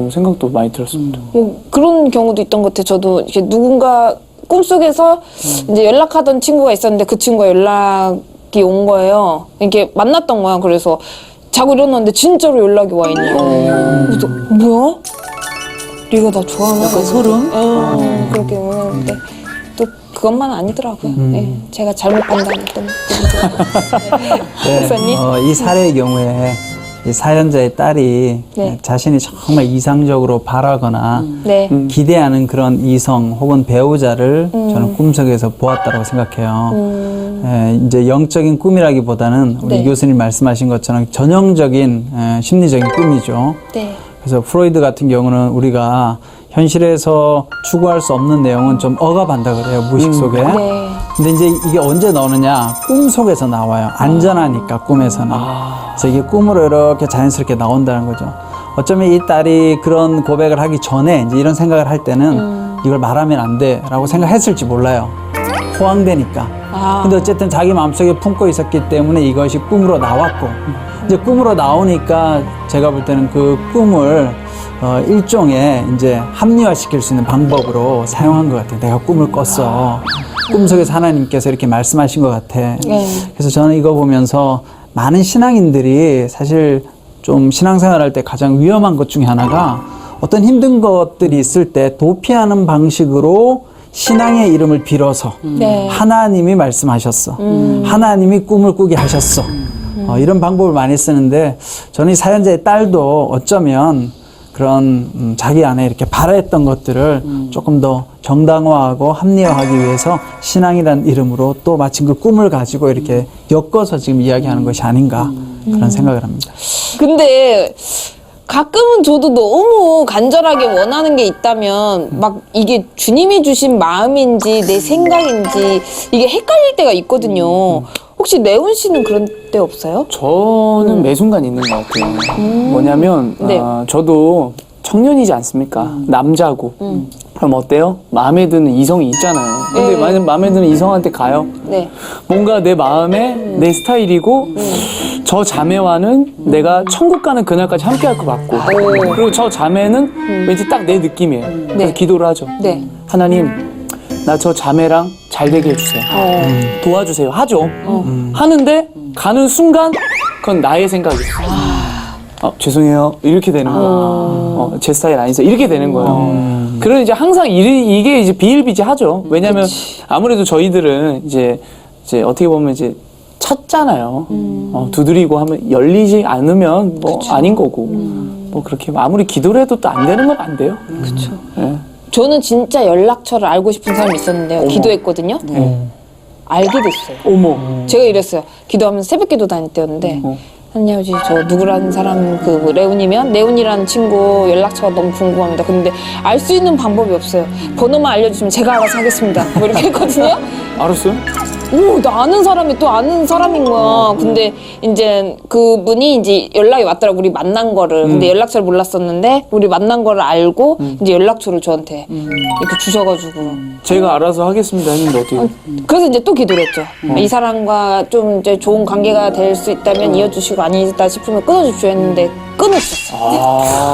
생각도 많이 들었습니다. 뭐 그런 경우도 있던 것 같아요. 저도 이렇게 누군가 꿈속에서 이제 연락하던 친구가 있었는데 그 친구가 연락이 온 거예요. 이렇게 만났던 거야. 그래서 자고 일어났는데 진짜로 연락이 와 있는 거예요. 그래서 뭐야? 네가 나 좋아하는 약간 소름? 그렇게 오는데 또 그것만 아니더라고요. 네, 제가 잘못 판단했던 목사님. 이 사례의 경우에 이 사연자의 딸이 네. 자신이 정말 이상적으로 바라거나 네. 기대하는 그런 이성 혹은 배우자를 저는 꿈속에서 보았다고 생각해요. 이제 영적인 꿈이라기보다는 우리 네. 교수님 말씀하신 것처럼 전형적인 심리적인 꿈이죠. 네. 그래서 프로이드 같은 경우는 우리가 현실에서 추구할 수 없는 내용은 좀 억압한다 그래요, 무의식 속에. 네. 근데 이제 이게 언제 나오느냐? 꿈 속에서 나와요. 안전하니까, 꿈에서는. 그래서 이게 꿈으로 이렇게 자연스럽게 나온다는 거죠. 어쩌면 이 딸이 그런 고백을 하기 전에 이제 이런 생각을 할 때는 이걸 말하면 안 돼 라고 생각했을지 몰라요. 호황되니까. 근데 어쨌든 자기 마음속에 품고 있었기 때문에 이것이 꿈으로 나왔고, 이제 꿈으로 나오니까 제가 볼 때는 그 꿈을 일종의 이제 합리화시킬 수 있는 방법으로 사용한 것 같아요. 내가 꿈을 꿨어. 꿈속에서 하나님께서 이렇게 말씀하신 것 같아. 그래서 저는 이거 보면서 많은 신앙인들이 사실 좀 신앙생활할 때 가장 위험한 것 중에 하나가 어떤 힘든 것들이 있을 때 도피하는 방식으로 신앙의 이름을 빌어서 네. 하나님이 말씀하셨어. 하나님이 꿈을 꾸게 하셨어. 이런 방법을 많이 쓰는데 저는 이 사연자의 딸도 어쩌면 그런 자기 안에 이렇게 바라했던 것들을 조금 더 정당화하고 합리화하기 위해서 신앙이라는 이름으로 또 마침 그 꿈을 가지고 이렇게 엮어서 지금 이야기하는 것이 아닌가 그런 생각을 합니다. 근데 가끔은 저도 너무 간절하게 원하는 게 있다면 막 이게 주님이 주신 마음인지 내 생각인지 이게 헷갈릴 때가 있거든요. 혹시 네온 씨는 그런 때 없어요? 저는 매 순간 있는 것 같아요. 뭐냐면 네. 저도 청년이지 않습니까? 남자고. 그럼 어때요? 마음에 드는 이성이 있잖아요. 근데 만약 마음에 드는 이성한테 가요. 네. 뭔가 내 마음에 내 스타일이고 저 자매와는 내가 천국 가는 그날까지 함께 할 것 같고 그리고 저 자매는 왠지 딱 내 느낌이에요. 그래서 기도를 하죠. 네. 하나님 나 저 자매랑 잘 되게 해주세요. 도와주세요. 하죠. 하는데 가는 순간 그건 나의 생각이에요. 죄송해요. 이렇게 되는 거예요. 제 스타일 아니세요. 이렇게 되는 거예요. 그런 이제 항상 이게 이제 비일비재하죠. 왜냐하면 아무래도 저희들은 이제 어떻게 보면 이제 쳤잖아요. 두드리고 하면 열리지 않으면 뭐 아닌 거고 뭐 그렇게 아무리 기도를 해도 또 안 되는 건 안 돼요. 그렇죠. 네. 저는 진짜 연락처를 알고 싶은 사람이 있었는데요. 기도했거든요. 알게 됐어요. 어머. 제가 이랬어요. 기도하면서 새벽 기도 다닐 때였는데 하나님 아버지 저 누구라는 사람 그 레온이면 레온이라는 친구 연락처가 너무 궁금합니다. 근데 알 수 있는 방법이 없어요. 번호만 알려주시면 제가 알아서 하겠습니다. 뭐 이렇게 했거든요. 알았어요? 오, 나 아는 사람이 또 아는 사람인 거야. 근데 이제 그분이 이제 연락이 왔더라고, 우리 만난 거를. 근데 연락처를 몰랐었는데, 우리 만난 거를 알고, 이제 연락처를 저한테 이렇게 주셔가지고. 제가 알아서 하겠습니다 했는데 어떻게? 그래서 이제 또 기도를 했죠. 이 사람과 좀 이제 좋은 관계가 될 수 있다면 이어주시고 아니다 싶으면 끊어주십시오 했는데, 끊었었어요.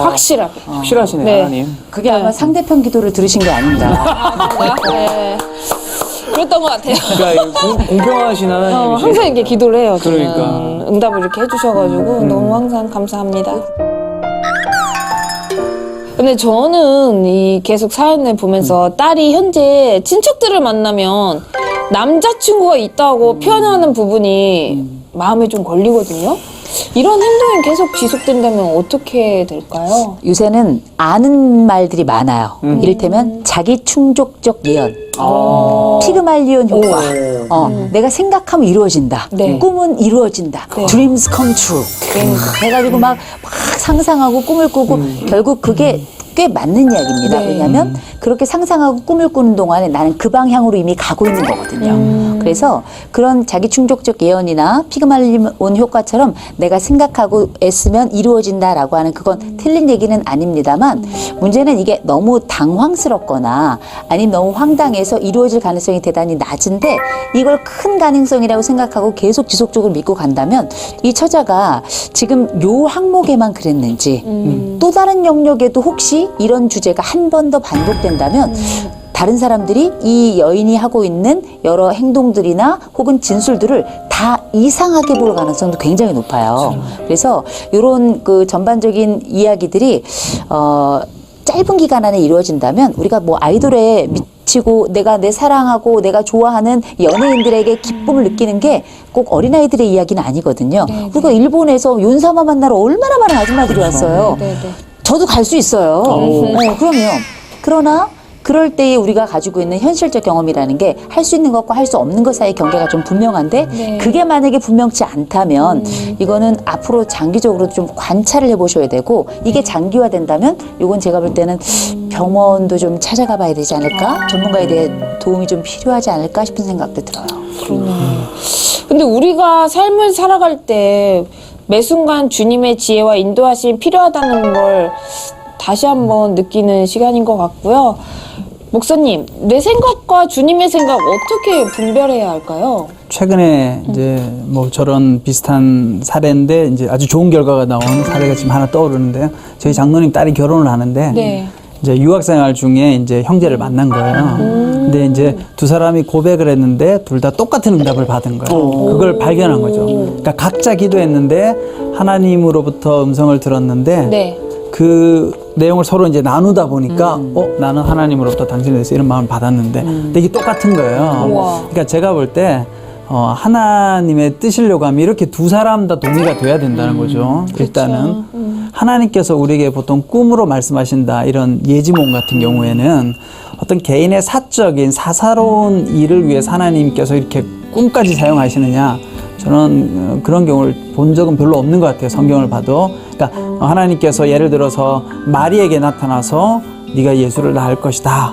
확실하게. 확실하시네 네. 하나님. 그게 아마 상대편 기도를 들으신 게 아닌가. 네. 그랬던 것 같아요. 그러니까 공평하신 하나님이시. 항상 이렇게 기도를 해요. 저는. 그러니까. 응답을 이렇게 해주셔가지고 너무 항상 감사합니다. 근데 저는 이 계속 사연을 보면서 딸이 현재 친척들을 남자친구가 있다고 표현하는 부분이 마음에 좀 걸리거든요. 이런 행동이 계속 지속된다면 어떻게 될까요? 요새는 아는 말들이 많아요. 이를테면 자기 충족적 예언. 피그말리온 효과. 내가 생각하면 이루어진다. 네. 꿈은 이루어진다. Dreams come true. 해가지고 막 상상하고 꿈을 꾸고 결국 그게 꽤 맞는 이야기입니다. 네. 왜냐하면 그렇게 상상하고 꿈을 꾸는 동안에 나는 그 방향으로 이미 가고 있는 거거든요. 그래서 그런 자기 충족적 예언이나 피그말리온 효과처럼 내가 생각하고 애쓰면 이루어진다라고 하는 그건 틀린 얘기는 아닙니다만 문제는 이게 너무 당황스럽거나 아니면 너무 황당해서 이루어질 가능성이 대단히 낮은데 이걸 큰 가능성이라고 생각하고 계속 지속적으로 믿고 간다면 이 처자가 지금 요 항목에만 그랬는지 또 다른 영역에도 혹시 이런 주제가 한 번 더 반복된다면 다른 사람들이 이 여인이 하고 있는 여러 행동들이나 혹은 진술들을 다 이상하게 볼 가능성도 굉장히 높아요. 그래서 이런 그 전반적인 이야기들이 짧은 기간 안에 이루어진다면 우리가 뭐 아이돌에 미치고 내가 내 사랑하고 내가 좋아하는 연예인들에게 기쁨을 느끼는 게 꼭 어린아이들의 이야기는 아니거든요. 우리가 일본에서 윤사마 만나러 얼마나 많은 아줌마들이 왔어요. 저도 갈 수 있어요. 그럼요. 그러나 그럴 때에 우리가 가지고 있는 현실적 경험이라는 게 할 수 있는 것과 할 수 없는 것 사이의 경계가 좀 분명한데 그게 만약에 분명치 않다면 이거는 앞으로 장기적으로 좀 관찰을 해보셔야 되고 이게 장기화된다면 이건 제가 볼 때는 병원도 좀 찾아가 봐야 되지 않을까? 전문가에 대해 도움이 좀 필요하지 않을까 싶은 생각도 들어요. 근데 우리가 삶을 살아갈 때 매 순간 주님의 지혜와 인도하심이 필요하다는 걸 다시 한번 느끼는 시간인 것 같고요. 목사님, 내 생각과 주님의 생각 어떻게 분별해야 할까요? 최근에 이제 뭐 저런 비슷한 사례인데 이제 아주 좋은 결과가 나온 사례가 지금 하나 떠오르는데요. 저희 장로님 딸이 결혼을 하는데 네. 이제 유학생활 중에 이제 형제를 만난 거예요. 근데 이제 두 사람이 고백을 했는데 둘 다 똑같은 응답을 받은 거예요. 그걸 발견한 거죠. 그러니까 각자 기도했는데 하나님으로부터 음성을 들었는데 네. 그 내용을 서로 이제 나누다 보니까 나는 하나님으로부터 당신에 대해서 이런 마음을 받았는데 근데 이게 똑같은 거예요. 우와. 그러니까 제가 볼 때 하나님의 뜻이려고 하면 이렇게 두 사람 다 동의가 돼야 된다는 거죠. 일단은 하나님께서 우리에게 보통 꿈으로 말씀하신다 이런 예지몽 같은 경우에는 어떤 개인의 사적인 사사로운 일을 위해서 하나님께서 이렇게 꿈까지 사용하시느냐, 저는 그런 경우를 본 적은 별로 없는 것 같아요. 성경을 봐도. 그러니까 하나님께서 예를 들어서 마리에게 나타나서 네가 예수를 낳을 것이다,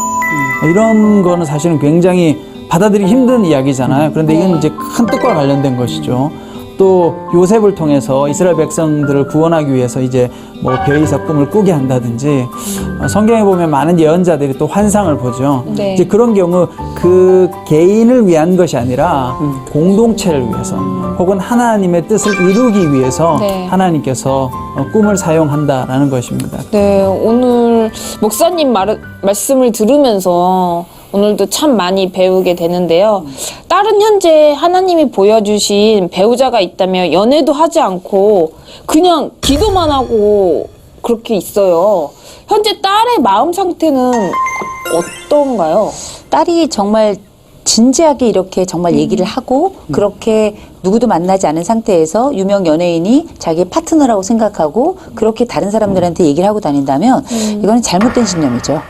이런 거는 사실은 굉장히 받아들이기 힘든 이야기잖아요. 그런데 이건 이제 큰 뜻과 관련된 것이죠. 또 요셉을 통해서 이스라엘 백성들을 구원하기 위해서 이제 뭐 벼이사 꿈을 꾸게 한다든지, 성경에 보면 많은 예언자들이 또 환상을 보죠. 네. 이제 그런 경우 그 개인을 위한 것이 아니라 공동체를 위해서 혹은 하나님의 뜻을 이루기 위해서 네. 하나님께서 꿈을 사용한다라는 것입니다. 네, 오늘 목사님 말씀을 들으면서 오늘도 참 많이 배우게 되는데요. 딸은 현재 하나님이 보여주신 배우자가 있다면 연애도 하지 않고 그냥 기도만 하고 그렇게 있어요. 현재 딸의 마음 상태는 어떤가요? 딸이 정말 진지하게 이렇게 정말 얘기를 하고 그렇게 누구도 만나지 않은 상태에서 유명 연예인이 자기 파트너라고 생각하고 그렇게 다른 사람들한테 얘기를 하고 다닌다면 이거는 잘못된 신념이죠.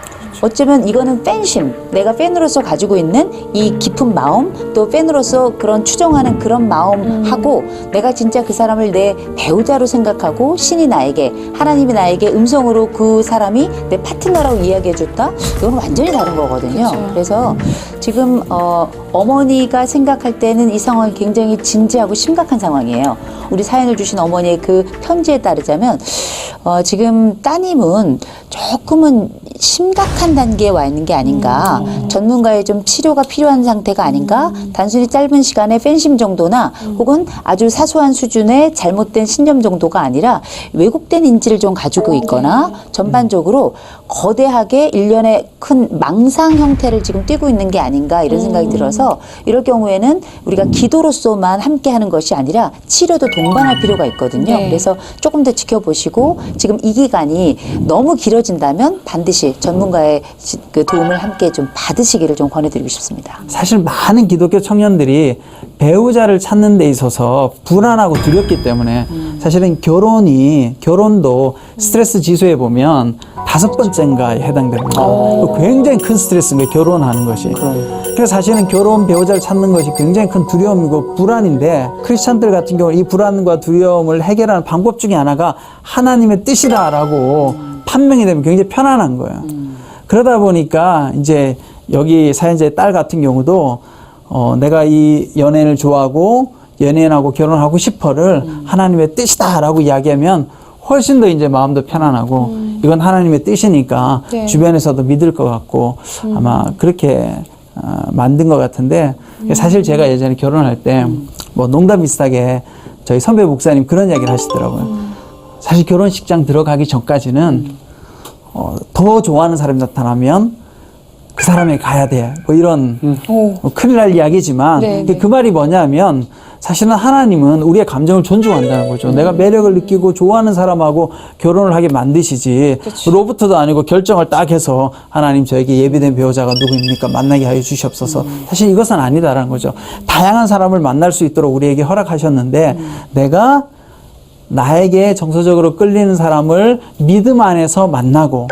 어쩌면 이거는 팬심, 내가 팬으로서 가지고 있는 이 깊은 마음, 또 팬으로서 그런 추정하는 그런 마음하고 내가 진짜 그 사람을 내 배우자로 생각하고 신이 나에게, 하나님이 나에게 음성으로 그 사람이 내 파트너라고 이야기해줬다? 이건 완전히 다른 거거든요. 그래서 지금 어머니가 생각할 때는 이 상황이 굉장히 진지하고 심각한 상황이에요. 우리 사연을 주신 어머니의 그 편지에 따르자면 지금 따님은 조금은 심각한 단계에 와 있는 게 아닌가, 전문가의 좀 치료가 필요한 상태가 아닌가, 단순히 짧은 시간에 팬심 정도나 혹은 아주 사소한 수준의 잘못된 신념 정도가 아니라 왜곡된 인지를 좀 가지고 있거나 전반적으로 거대하게 일련의 큰 망상 형태를 지금 띠고 있는 게 아닌가, 이런 생각이 들어서 이럴 경우에는 우리가 기도로서만 함께 하는 것이 아니라 치료도 동반할 필요가 있거든요. 네. 그래서 조금 더 지켜보시고 지금 이 기간이 너무 길어진다면 반드시 전문가의 배우자의 그 도움을 함께 좀 받으시기를 좀 권해드리고 싶습니다. 사실 많은 기독교 청년들이 배우자를 찾는 데 있어서 불안하고 두렵기 때문에 사실은 결혼도 스트레스 지수에 보면 5번째인가에 해당됩니다. 굉장히 큰 스트레스인데 결혼하는 것이. 그래서 사실은 결혼 배우자를 찾는 것이 굉장히 큰 두려움이고 불안인데 크리스찬들 같은 경우는 이 불안과 두려움을 해결하는 방법 중에 하나가 하나님의 뜻이다라고 판명이 되면 굉장히 편안한 거예요. 그러다 보니까 이제 여기 사연자의 딸 같은 경우도 내가 이 연예인을 좋아하고 연예인하고 결혼하고 싶어를 하나님의 뜻이다라고 이야기하면 훨씬 더 이제 마음도 편안하고 이건 하나님의 뜻이니까 네. 주변에서도 믿을 것 같고 아마 그렇게 만든 것 같은데 사실 제가 예전에 결혼할 때 뭐 농담 비슷하게 저희 선배 목사님 그런 이야기를 하시더라고요. 사실 결혼식장 들어가기 전까지는 더 좋아하는 사람이 나타나면 그 사람에게 가야 돼. 뭐 이런 뭐 큰일 날 이야기지만 네, 네. 그 말이 뭐냐면 사실은 하나님은 우리의 감정을 존중한다는 거죠. 내가 매력을 느끼고 좋아하는 사람하고 결혼을 하게 만드시지 로봇도 아니고 결정을 딱 해서 하나님 저에게 예비된 배우자가 누구입니까? 만나게 하여 주시옵소서. 사실 이것은 아니다라는 거죠. 다양한 사람을 만날 수 있도록 우리에게 허락하셨는데 내가 나에게 정서적으로 끌리는 사람을 믿음 안에서 만나고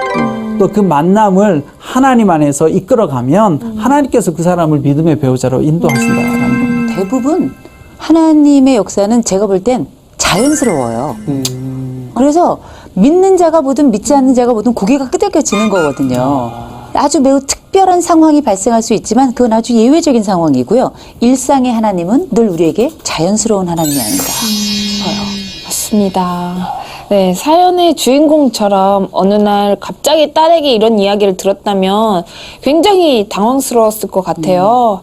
또 그 만남을 하나님 안에서 이끌어가면 하나님께서 그 사람을 믿음의 배우자로 인도하신다라는 겁니다. 대부분 하나님의 역사는 제가 볼 땐 자연스러워요. 그래서 믿는 자가 보든 믿지 않는 자가 보든 고개가 끄덕여지는 거거든요. 아주 매우 특별한 상황이 발생할 수 있지만 그건 아주 예외적인 상황이고요. 일상의 하나님은 늘 우리에게 자연스러운 하나님이 아닌가 싶어요. 맞습니다. 네, 사연의 주인공처럼 어느 날 갑자기 딸에게 이런 이야기를 들었다면 굉장히 당황스러웠을 것 같아요.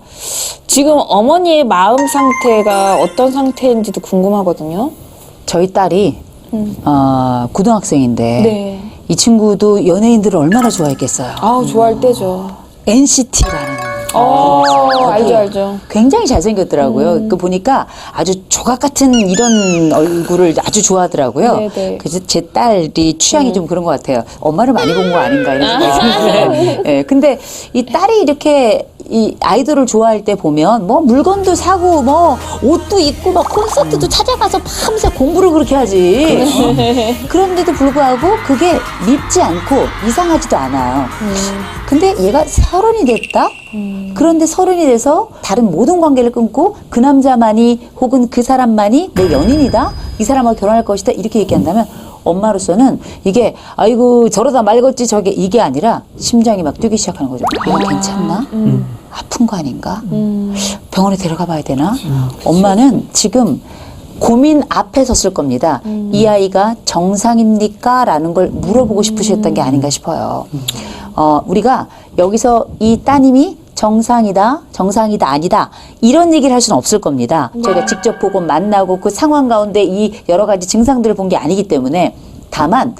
지금 어머니의 마음 상태가 어떤 상태인지도 궁금하거든요. 저희 딸이 고등학생인데 네. 이 친구도 연예인들을 얼마나 좋아했겠어요. 아우, 좋아할 때죠. NCT라는 알죠, 알죠. 굉장히 잘생겼더라고요. 그 보니까 아주 조각 같은 이런 얼굴을 아주 좋아하더라고요. 네네. 그래서 제 딸이 취향이 좀 그런 것 같아요. 엄마를 많이 본 거 아닌가 이런 생각이 들어요. 예, 근데 이 딸이 이렇게 이 아이돌을 좋아할 때 보면 뭐 물건도 사고 뭐 옷도 입고 막 콘서트도 찾아가서 밤새 공부를 그렇게 하지. 그런데도 불구하고 그게 밉지 않고 이상하지도 않아요. 근데 얘가 30이 됐다? 그런데 30이 돼서 다른 모든 관계를 끊고 그 남자만이 혹은 그 사람만이 내 연인이다? 이 사람하고 결혼할 것이다? 이렇게 얘기한다면 엄마로서는 이게 아이고 저러다 말겠지 저게 이게 아니라 심장이 막 뛰기 시작하는 거죠. 괜찮나? 아픈 거 아닌가? 병원에 데려가 봐야 되나? 엄마는 지금 고민 앞에 섰을 겁니다. 이 아이가 정상입니까? 라는 걸 물어보고 싶으셨던 게 아닌가 싶어요. 우리가 여기서 이 따님이 정상이다, 아니다 이런 얘기를 할 수는 없을 겁니다. 저희가 직접 보고 만나고 그 상황 가운데 이 여러 가지 증상들을 본 게 아니기 때문에 다만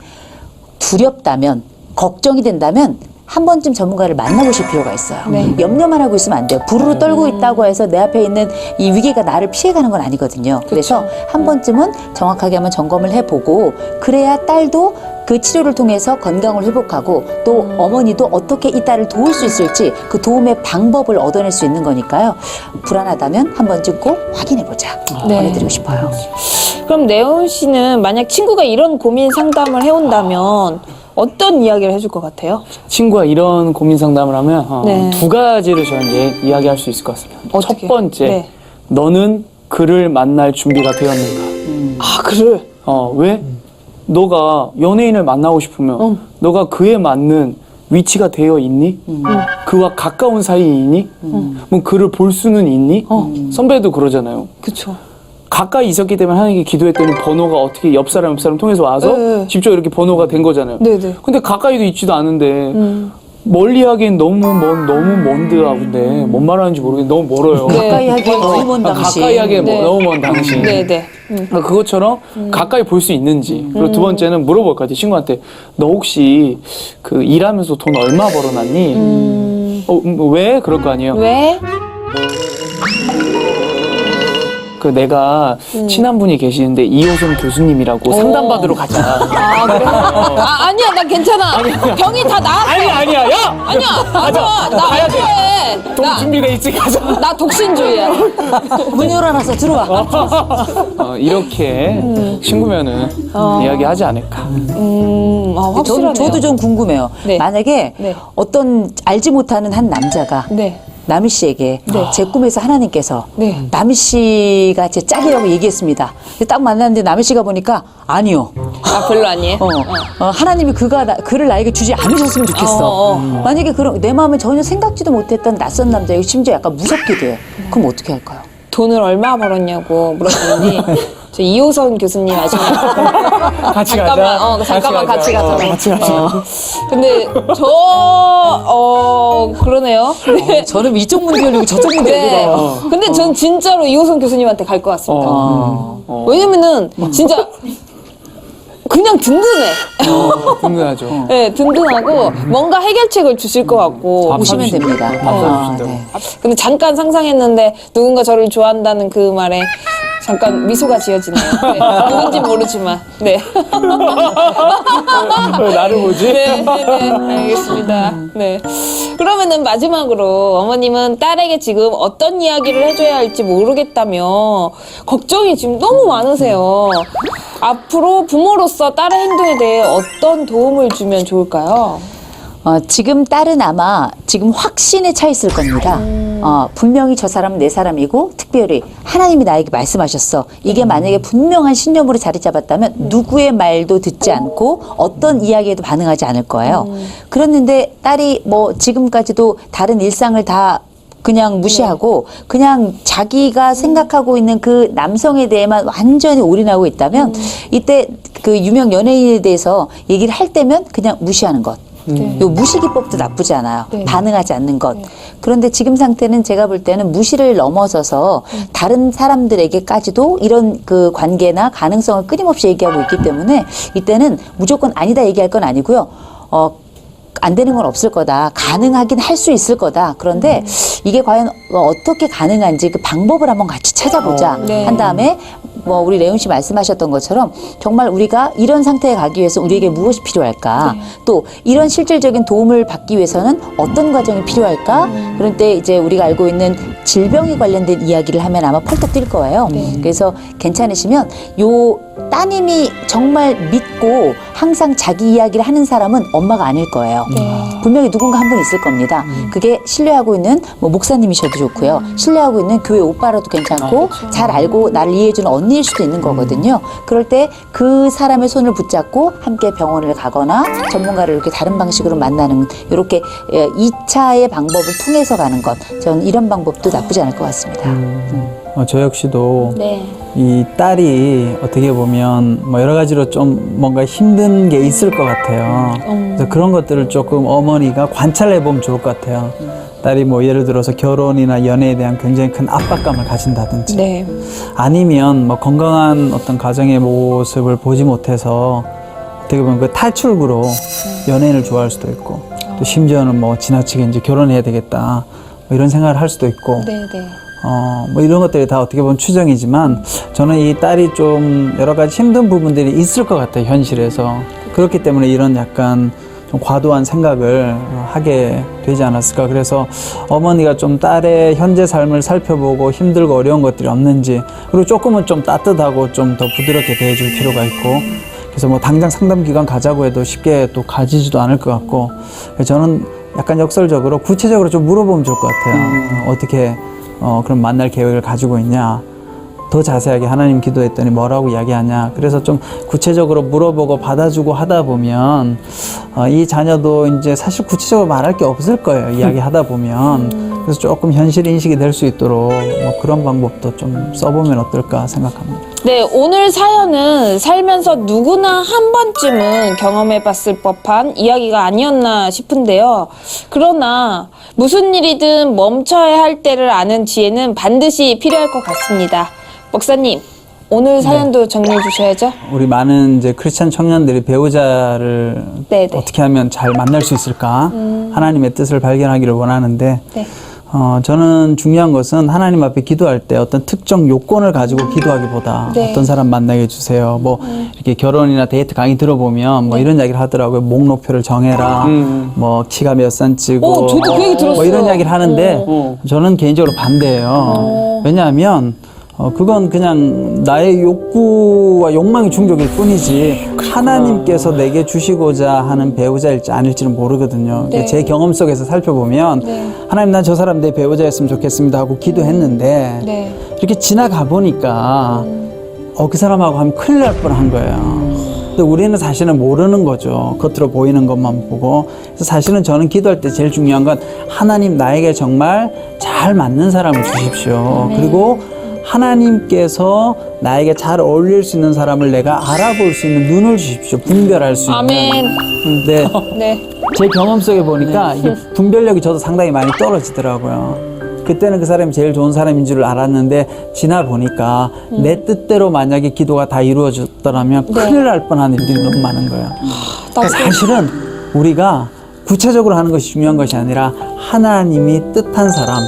두렵다면 걱정이 된다면 한 번쯤 전문가를 만나보실 필요가 있어요. 염려만 하고 있으면 안 돼요. 부르르 떨고 있다고 해서 내 앞에 있는 이 위기가 나를 피해가는 건 아니거든요. 그래서 한 번쯤은 정확하게 한번 점검을 해보고 그래야 딸도 그 치료를 통해서 건강을 회복하고 또 어머니도 어떻게 이 딸을 도울 수 있을지 그 도움의 방법을 얻어낼 수 있는 거니까요. 불안하다면 한 번쯤 꼭 확인해보자. 권해드리고 싶어요. 그럼 네온 씨는 만약 친구가 이런 고민 상담을 해온다면 어떤 이야기를 해줄 것 같아요? 친구가 이런 고민 상담을 하면 네. 두 가지를 저는 이야기할 수 있을 것 같습니다. 어떻게? 첫 번째, 네. 너는 그를 만날 준비가 되었는가? 아, 그를? 왜? 너가 연예인을 만나고 싶으면 너가 그에 맞는 위치가 되어 있니? 그와 가까운 사이에 있니? 뭐 그를 볼 수는 있니? 선배도 그러잖아요. 그쵸. 가까이 있었기 때문에 하나님께 기도했더니 번호가 어떻게 옆 사람 통해서 와서 네. 직접 이렇게 번호가 된 거잖아요. 네네. 근데 가까이도 있지도 않은데 멀리 하기엔 너무 먼데하고 근데 뭔 말하는지 모르겠는데 너무 멀어요. 가까이 하기엔 너무 먼 당신. 가까이 하기엔 네. 너무 먼 당신. 네네. 그러니까 그것처럼 가까이 볼 수 있는지. 그리고 두 번째는 물어볼 것 같아요. 친구한테 너 혹시 그 일하면서 돈 얼마 벌어놨니? 왜? 그럴 거 아니에요. 왜? 내가 친한 분이 계시는데 이호선 교수님이라고 상담받으러 가자. 아, 그래? 아니야, 나 괜찮아. 병이 다 나았어. 아니야, 야! 아니야, 맞아. 나 가야 돼. 필요해. 돈 준비돼 있지, 가자. 나 독신주의야. 문 열어놔서 들어와. 이렇게 친구면은 이야기하지 않을까. 확실하네요. 저도 좀 궁금해요. 네. 만약에 네. 어떤 알지 못하는 한 남자가 네. 남희 씨에게 제 꿈에서 하나님께서 네. 남희 씨가 제 짝이라고 얘기했습니다. 근데 딱 만났는데 남희 씨가 보니까 아니요. 아, 별로 아니에요? 하나님이 그를 나에게 주지 않으셨으면 좋겠어. 만약에 내 마음에 전혀 생각지도 못했던 낯선 남자에게 심지어 약간 무섭기도 해. 그럼 어떻게 할까요? 돈을 얼마 벌었냐고 물었더니 저 이호선 교수님 아시나요? 같이 잠깐만, 잠깐만 같이 가자. 같이 가자. 근데 그러네요. 네. 저는 이쪽 문 열리고 저쪽 문 네. 열리고. 근데 전 진짜로 이호선 교수님한테 갈 것 같습니다. 왜냐면은 진짜 그냥 든든해. 든든하죠. 네, 든든하고 뭔가 해결책을 주실 것 같고. 오시면 됩니다. 밥 사주신다고. 네. 근데 잠깐 상상했는데 누군가 저를 좋아한다는 그 말에 잠깐 미소가 지어지네요. 네, 누군지 모르지만. 네. 왜 나를 보지? 네, 알겠습니다. 네. 그러면은 마지막으로 어머님은 딸에게 지금 어떤 이야기를 해줘야 할지 모르겠다며 걱정이 지금 너무 많으세요. 앞으로 부모로서 딸의 행동에 대해 어떤 도움을 주면 좋을까요? 지금 딸은 아마 지금 확신에 차 있을 겁니다. 분명히 저 사람은 내 사람이고 특별히 하나님이 나에게 말씀하셨어. 이게 만약에 분명한 신념으로 자리 잡았다면 누구의 말도 듣지 않고 어떤 이야기에도 반응하지 않을 거예요. 그랬는데 딸이 뭐 지금까지도 다른 일상을 다 그냥 무시하고 그냥 자기가 생각하고 있는 그 남성에 대해만 완전히 올인하고 있다면 이때 그 유명 연예인에 대해서 얘기를 할 때면 그냥 무시하는 것. 요 무시기법도 나쁘지 않아요. 네. 반응하지 않는 것. 그런데 지금 상태는 제가 볼 때는 무시를 넘어서서 다른 사람들에게까지도 이런 그 관계나 가능성을 끊임없이 얘기하고 있기 때문에 이때는 무조건 아니다 얘기할 건 아니고요. 안 되는 건 없을 거다. 가능하긴 할 수 있을 거다. 그런데 이게 과연 어떻게 가능한지 그 방법을 한번 같이 찾아보자. 네. 한 다음에 뭐 우리 레온 씨 말씀하셨던 것처럼 정말 우리가 이런 상태에 가기 위해서 우리에게 무엇이 필요할까? 또 이런 실질적인 도움을 받기 위해서는 어떤 과정이 필요할까? 그럴 때 이제 우리가 알고 있는 질병에 관련된 이야기를 하면 아마 펄떡 뛸 거예요. 그래서 괜찮으시면 요 따님이 정말 믿고 항상 자기 이야기를 하는 사람은 엄마가 아닐 거예요. 분명히 누군가 한 분 있을 겁니다. 그게 신뢰하고 있는 뭐 목사님이셔도 좋고요. 신뢰하고 있는 교회 오빠라도 괜찮고 잘 알고 나를 이해해주는 언니일 수도 있는 거거든요. 그럴 때 그 사람의 손을 붙잡고 함께 병원을 가거나 전문가를 이렇게 다른 방식으로 만나는 이렇게 2차의 방법을 통해서 가는 것. 저는 이런 방법도 나쁘지 않을 것 같습니다. 저 역시도 네. 이 딸이 어떻게 보면 뭐 여러 가지로 좀 뭔가 힘든 게 있을 것 같아요. 그래서 그런 것들을 조금 어머니가 관찰해 보면 좋을 것 같아요. 딸이 뭐 예를 들어서 결혼이나 연애에 대한 굉장히 큰 압박감을 가진다든지 네. 아니면 뭐 건강한 어떤 가정의 모습을 보지 못해서 어떻게 보면 그 탈출구로 연예인을 좋아할 수도 있고 또 심지어는 뭐 지나치게 이제 결혼해야 되겠다 뭐 이런 생각을 할 수도 있고 네, 네. 뭐 이런 것들이 다 어떻게 보면 추정이지만 저는 이 딸이 좀 여러 가지 힘든 부분들이 있을 것 같아요, 현실에서. 그렇기 때문에 이런 약간 좀 과도한 생각을 하게 되지 않았을까. 그래서 어머니가 좀 딸의 현재 삶을 살펴보고 힘들고 어려운 것들이 없는지, 그리고 조금은 좀 따뜻하고 좀 더 부드럽게 대해줄 필요가 있고, 그래서 뭐 당장 상담기관 가자고 해도 쉽게 또 가지지도 않을 것 같고, 저는 약간 역설적으로 구체적으로 좀 물어보면 좋을 것 같아요. 어떻게 그럼 만날 계획을 가지고 있냐, 더 자세하게 하나님 기도했더니 뭐라고 이야기하냐. 그래서 좀 구체적으로 물어보고 받아주고 하다 보면 이 자녀도 이제 사실 구체적으로 말할 게 없을 거예요, 이야기하다 보면. 그래서 조금 현실 인식이 될 수 있도록 뭐 그런 방법도 좀 써보면 어떨까 생각합니다. 네, 오늘 사연은 살면서 누구나 한 번쯤은 경험해봤을 법한 이야기가 아니었나 싶은데요. 그러나 무슨 일이든 멈춰야 할 때를 아는 지혜는 반드시 필요할 것 같습니다. 목사님, 오늘 사연도 정리해 주셔야죠. 우리 많은 이제 크리스찬 청년들이 배우자를 네네. 어떻게 하면 잘 만날 수 있을까, 하나님의 뜻을 발견하기를 원하는데 네. 저는 중요한 것은 하나님 앞에 기도할 때 어떤 특정 요건을 가지고 기도하기보다 네. 어떤 사람 만나게 해주세요. 뭐 이렇게 결혼이나 데이트 강의 들어보면 뭐 이런 이야기를 하더라고요. 목록표를 정해라. 뭐 키가 몇 cm고. 저도 그 얘기 들었어요. 뭐 이런 이야기를 하는데 저는 개인적으로 반대예요. 왜냐하면 그건 그냥 나의 욕구와 욕망이 충족일 뿐이지 하나님께서 내게 주시고자 하는 배우자일지 아닐지는 모르거든요. 네. 제 경험 속에서 살펴보면 하나님 난 저 사람 내 배우자였으면 좋겠습니다 하고 기도했는데 네. 이렇게 지나가 보니까 그 사람하고 하면 큰일 날 뻔한 거예요. 근데 우리는 사실은 모르는 거죠. 겉으로 보이는 것만 보고. 그래서 사실은 저는 기도할 때 제일 중요한 건 하나님 나에게 정말 잘 맞는 사람을 주십시오. 그리고 하나님께서 나에게 잘 어울릴 수 있는 사람을 내가 알아볼 수 있는 눈을 주십시오. 분별할 수 있는. 아멘. 네. 네. 제 경험 속에 보니까 이게 분별력이 저도 상당히 많이 떨어지더라고요. 그때는 그 사람이 제일 좋은 사람인 줄 알았는데 지나 보니까 내 뜻대로 만약에 기도가 다 이루어졌더라면 큰일 날 뻔한 일들이 너무 많은 거예요. 그러니까 사실은 우리가 구체적으로 하는 것이 중요한 것이 아니라 하나님이 뜻한 사람,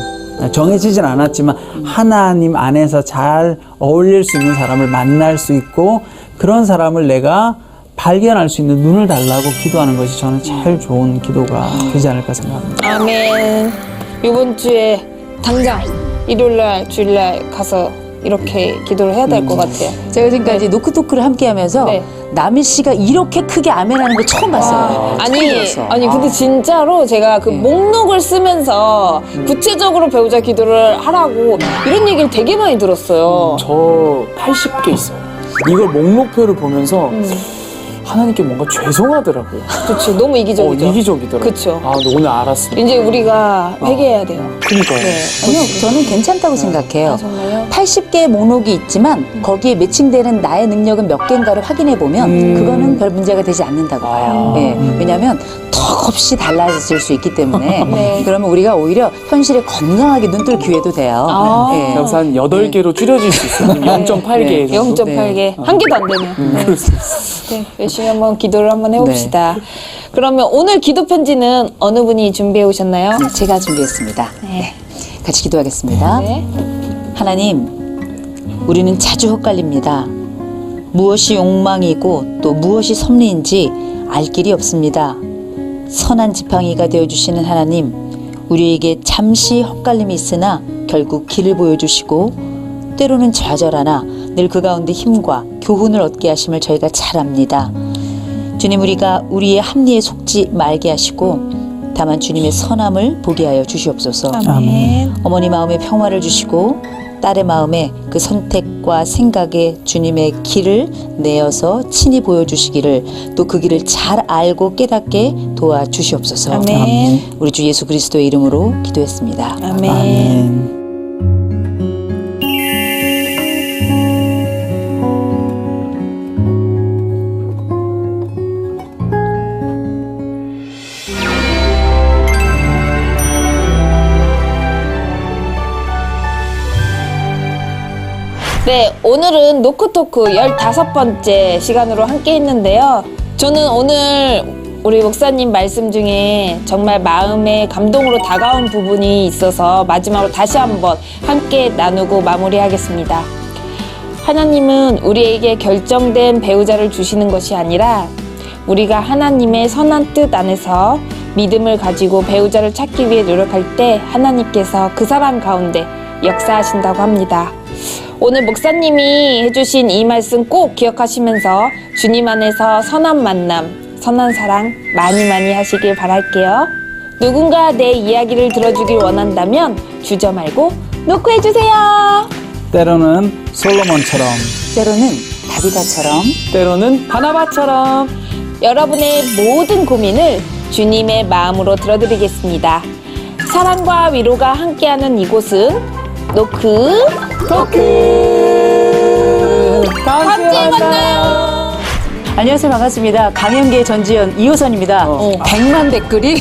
정해지진 않았지만 하나님 안에서 잘 어울릴 수 있는 사람을 만날 수 있고 그런 사람을 내가 발견할 수 있는 눈을 달라고 기도하는 것이 저는 제일 좋은 기도가 되지 않을까 생각합니다. 아멘. 이번 주에 당장 일요일날 주일날 가서 이렇게 기도를 해야 될 것 같아요. 제가 지금까지 노크토크를 함께 하면서 네. 남희 씨가 이렇게 크게 아멘하는 거 처음 봤어요. 아니 근데 진짜로 제가 그 목록을 쓰면서 구체적으로 배우자 기도를 하라고 이런 얘기를 되게 많이 들었어요. 저 80개 있어요. 이걸 목록표를 보면서 하나님께 뭔가 죄송하더라고요. 그렇지, 너무 이기적이죠. 이기적이더라고요. 그쵸. 아, 근데 오늘 알았습니다. 이제 우리가 회개해야 돼요. 그러니까요. 네. 아니요, 저는 괜찮다고 생각해요. 정말요? 80개의 목록이 있지만 거기에 매칭되는 나의 능력은 몇 개인가를 확인해 보면 그거는 별 문제가 되지 않는다고 봐요. 예, 왜냐하면 턱없이 달라질 수 있기 때문에 네. 그러면 우리가 오히려 현실에 건강하게 눈뜰 기회도 돼요. 예. 그래서 한 8개로 줄여질 수 있어요. 0.8개 정도. 0.8개. 한 개도 안 되네요. 그럴 수 있어요. 네, 열심히 한번 기도를 한번 해봅시다. 그러면 오늘 기도 편지는 어느 분이 준비해 오셨나요? 네, 제가 준비했습니다. 네. 같이 기도하겠습니다. 네. 하나님, 우리는 자주 헛갈립니다. 무엇이 욕망이고 또 무엇이 섭리인지 알 길이 없습니다. 선한 지팡이가 되어주시는 하나님, 우리에게 잠시 헛갈림이 있으나 결국 길을 보여주시고 때로는 좌절하나 늘 그 가운데 힘과 교훈을 얻게 하심을 저희가 잘 압니다. 주님, 우리가 우리의 합리에 속지 말게 하시고 다만 주님의 선함을 보게 하여 주시옵소서. 아멘. 어머니 마음에 평화를 주시고 딸의 마음에 그 선택과 생각에 주님의 길을 내어서 친히 보여주시기를 또 그 길을 잘 알고 깨닫게 도와주시옵소서. 아멘. 우리 주 예수 그리스도의 이름으로 기도했습니다. 아멘. 아멘. 네, 오늘은 노크토크 15번째 시간으로 함께 했는데요. 저는 오늘 우리 목사님 말씀 중에 정말 마음에 감동으로 다가온 부분이 있어서 마지막으로 다시 한번 함께 나누고 마무리하겠습니다. 하나님은 우리에게 결정된 배우자를 주시는 것이 아니라 우리가 하나님의 선한 뜻 안에서 믿음을 가지고 배우자를 찾기 위해 노력할 때 하나님께서 그 사람 가운데 역사하신다고 합니다. 오늘 목사님이 해주신 이 말씀 꼭 기억하시면서 주님 안에서 선한 만남, 선한 사랑 많이 많이 하시길 바랄게요. 누군가 내 이야기를 들어주길 원한다면 주저 말고 노크해주세요. 때로는 솔로몬처럼 때로는 다비다처럼 때로는 바나바처럼. 여러분의 모든 고민을 주님의 마음으로 들어드리겠습니다. 사랑과 위로가 함께하는 이곳은 노크 다음 주에 만나요. 안녕하세요. 반갑습니다. 강연계 전지현 이호선입니다. 100만 댓글이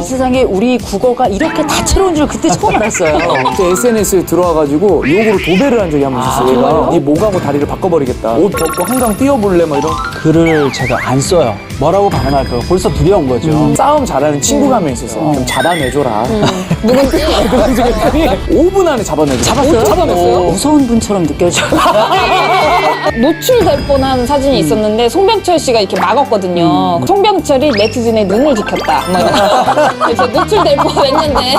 세상에 우리 국어가 이렇게 다채로운 줄 그때 처음 알았어요. 그때 SNS에 들어와가지고 욕으로 도배를 한 적이 한 번 있었어요. 얘가 네 목하고 다리를 바꿔버리겠다. 옷 벗고 한강 뛰어볼래? 막 이런. 글을 제가 안 써요. 뭐라고 반응할까 벌써 두려운 거죠. 싸움 잘하는 친구가 한 명 있었어. 좀 잡아내줘라. 누군지? 그래서 그랬더니 5분 안에 잡아내줘. 잡았어요? 잡아냈어요? 무서운 분처럼 느껴져. 노출될 뻔한 사진이 있었는데 송병철 씨가 이렇게 막았거든요. 송병철이 네티즌의 눈을 지켰다. 뭐 이런. 그래서 노출될 뻔했는데.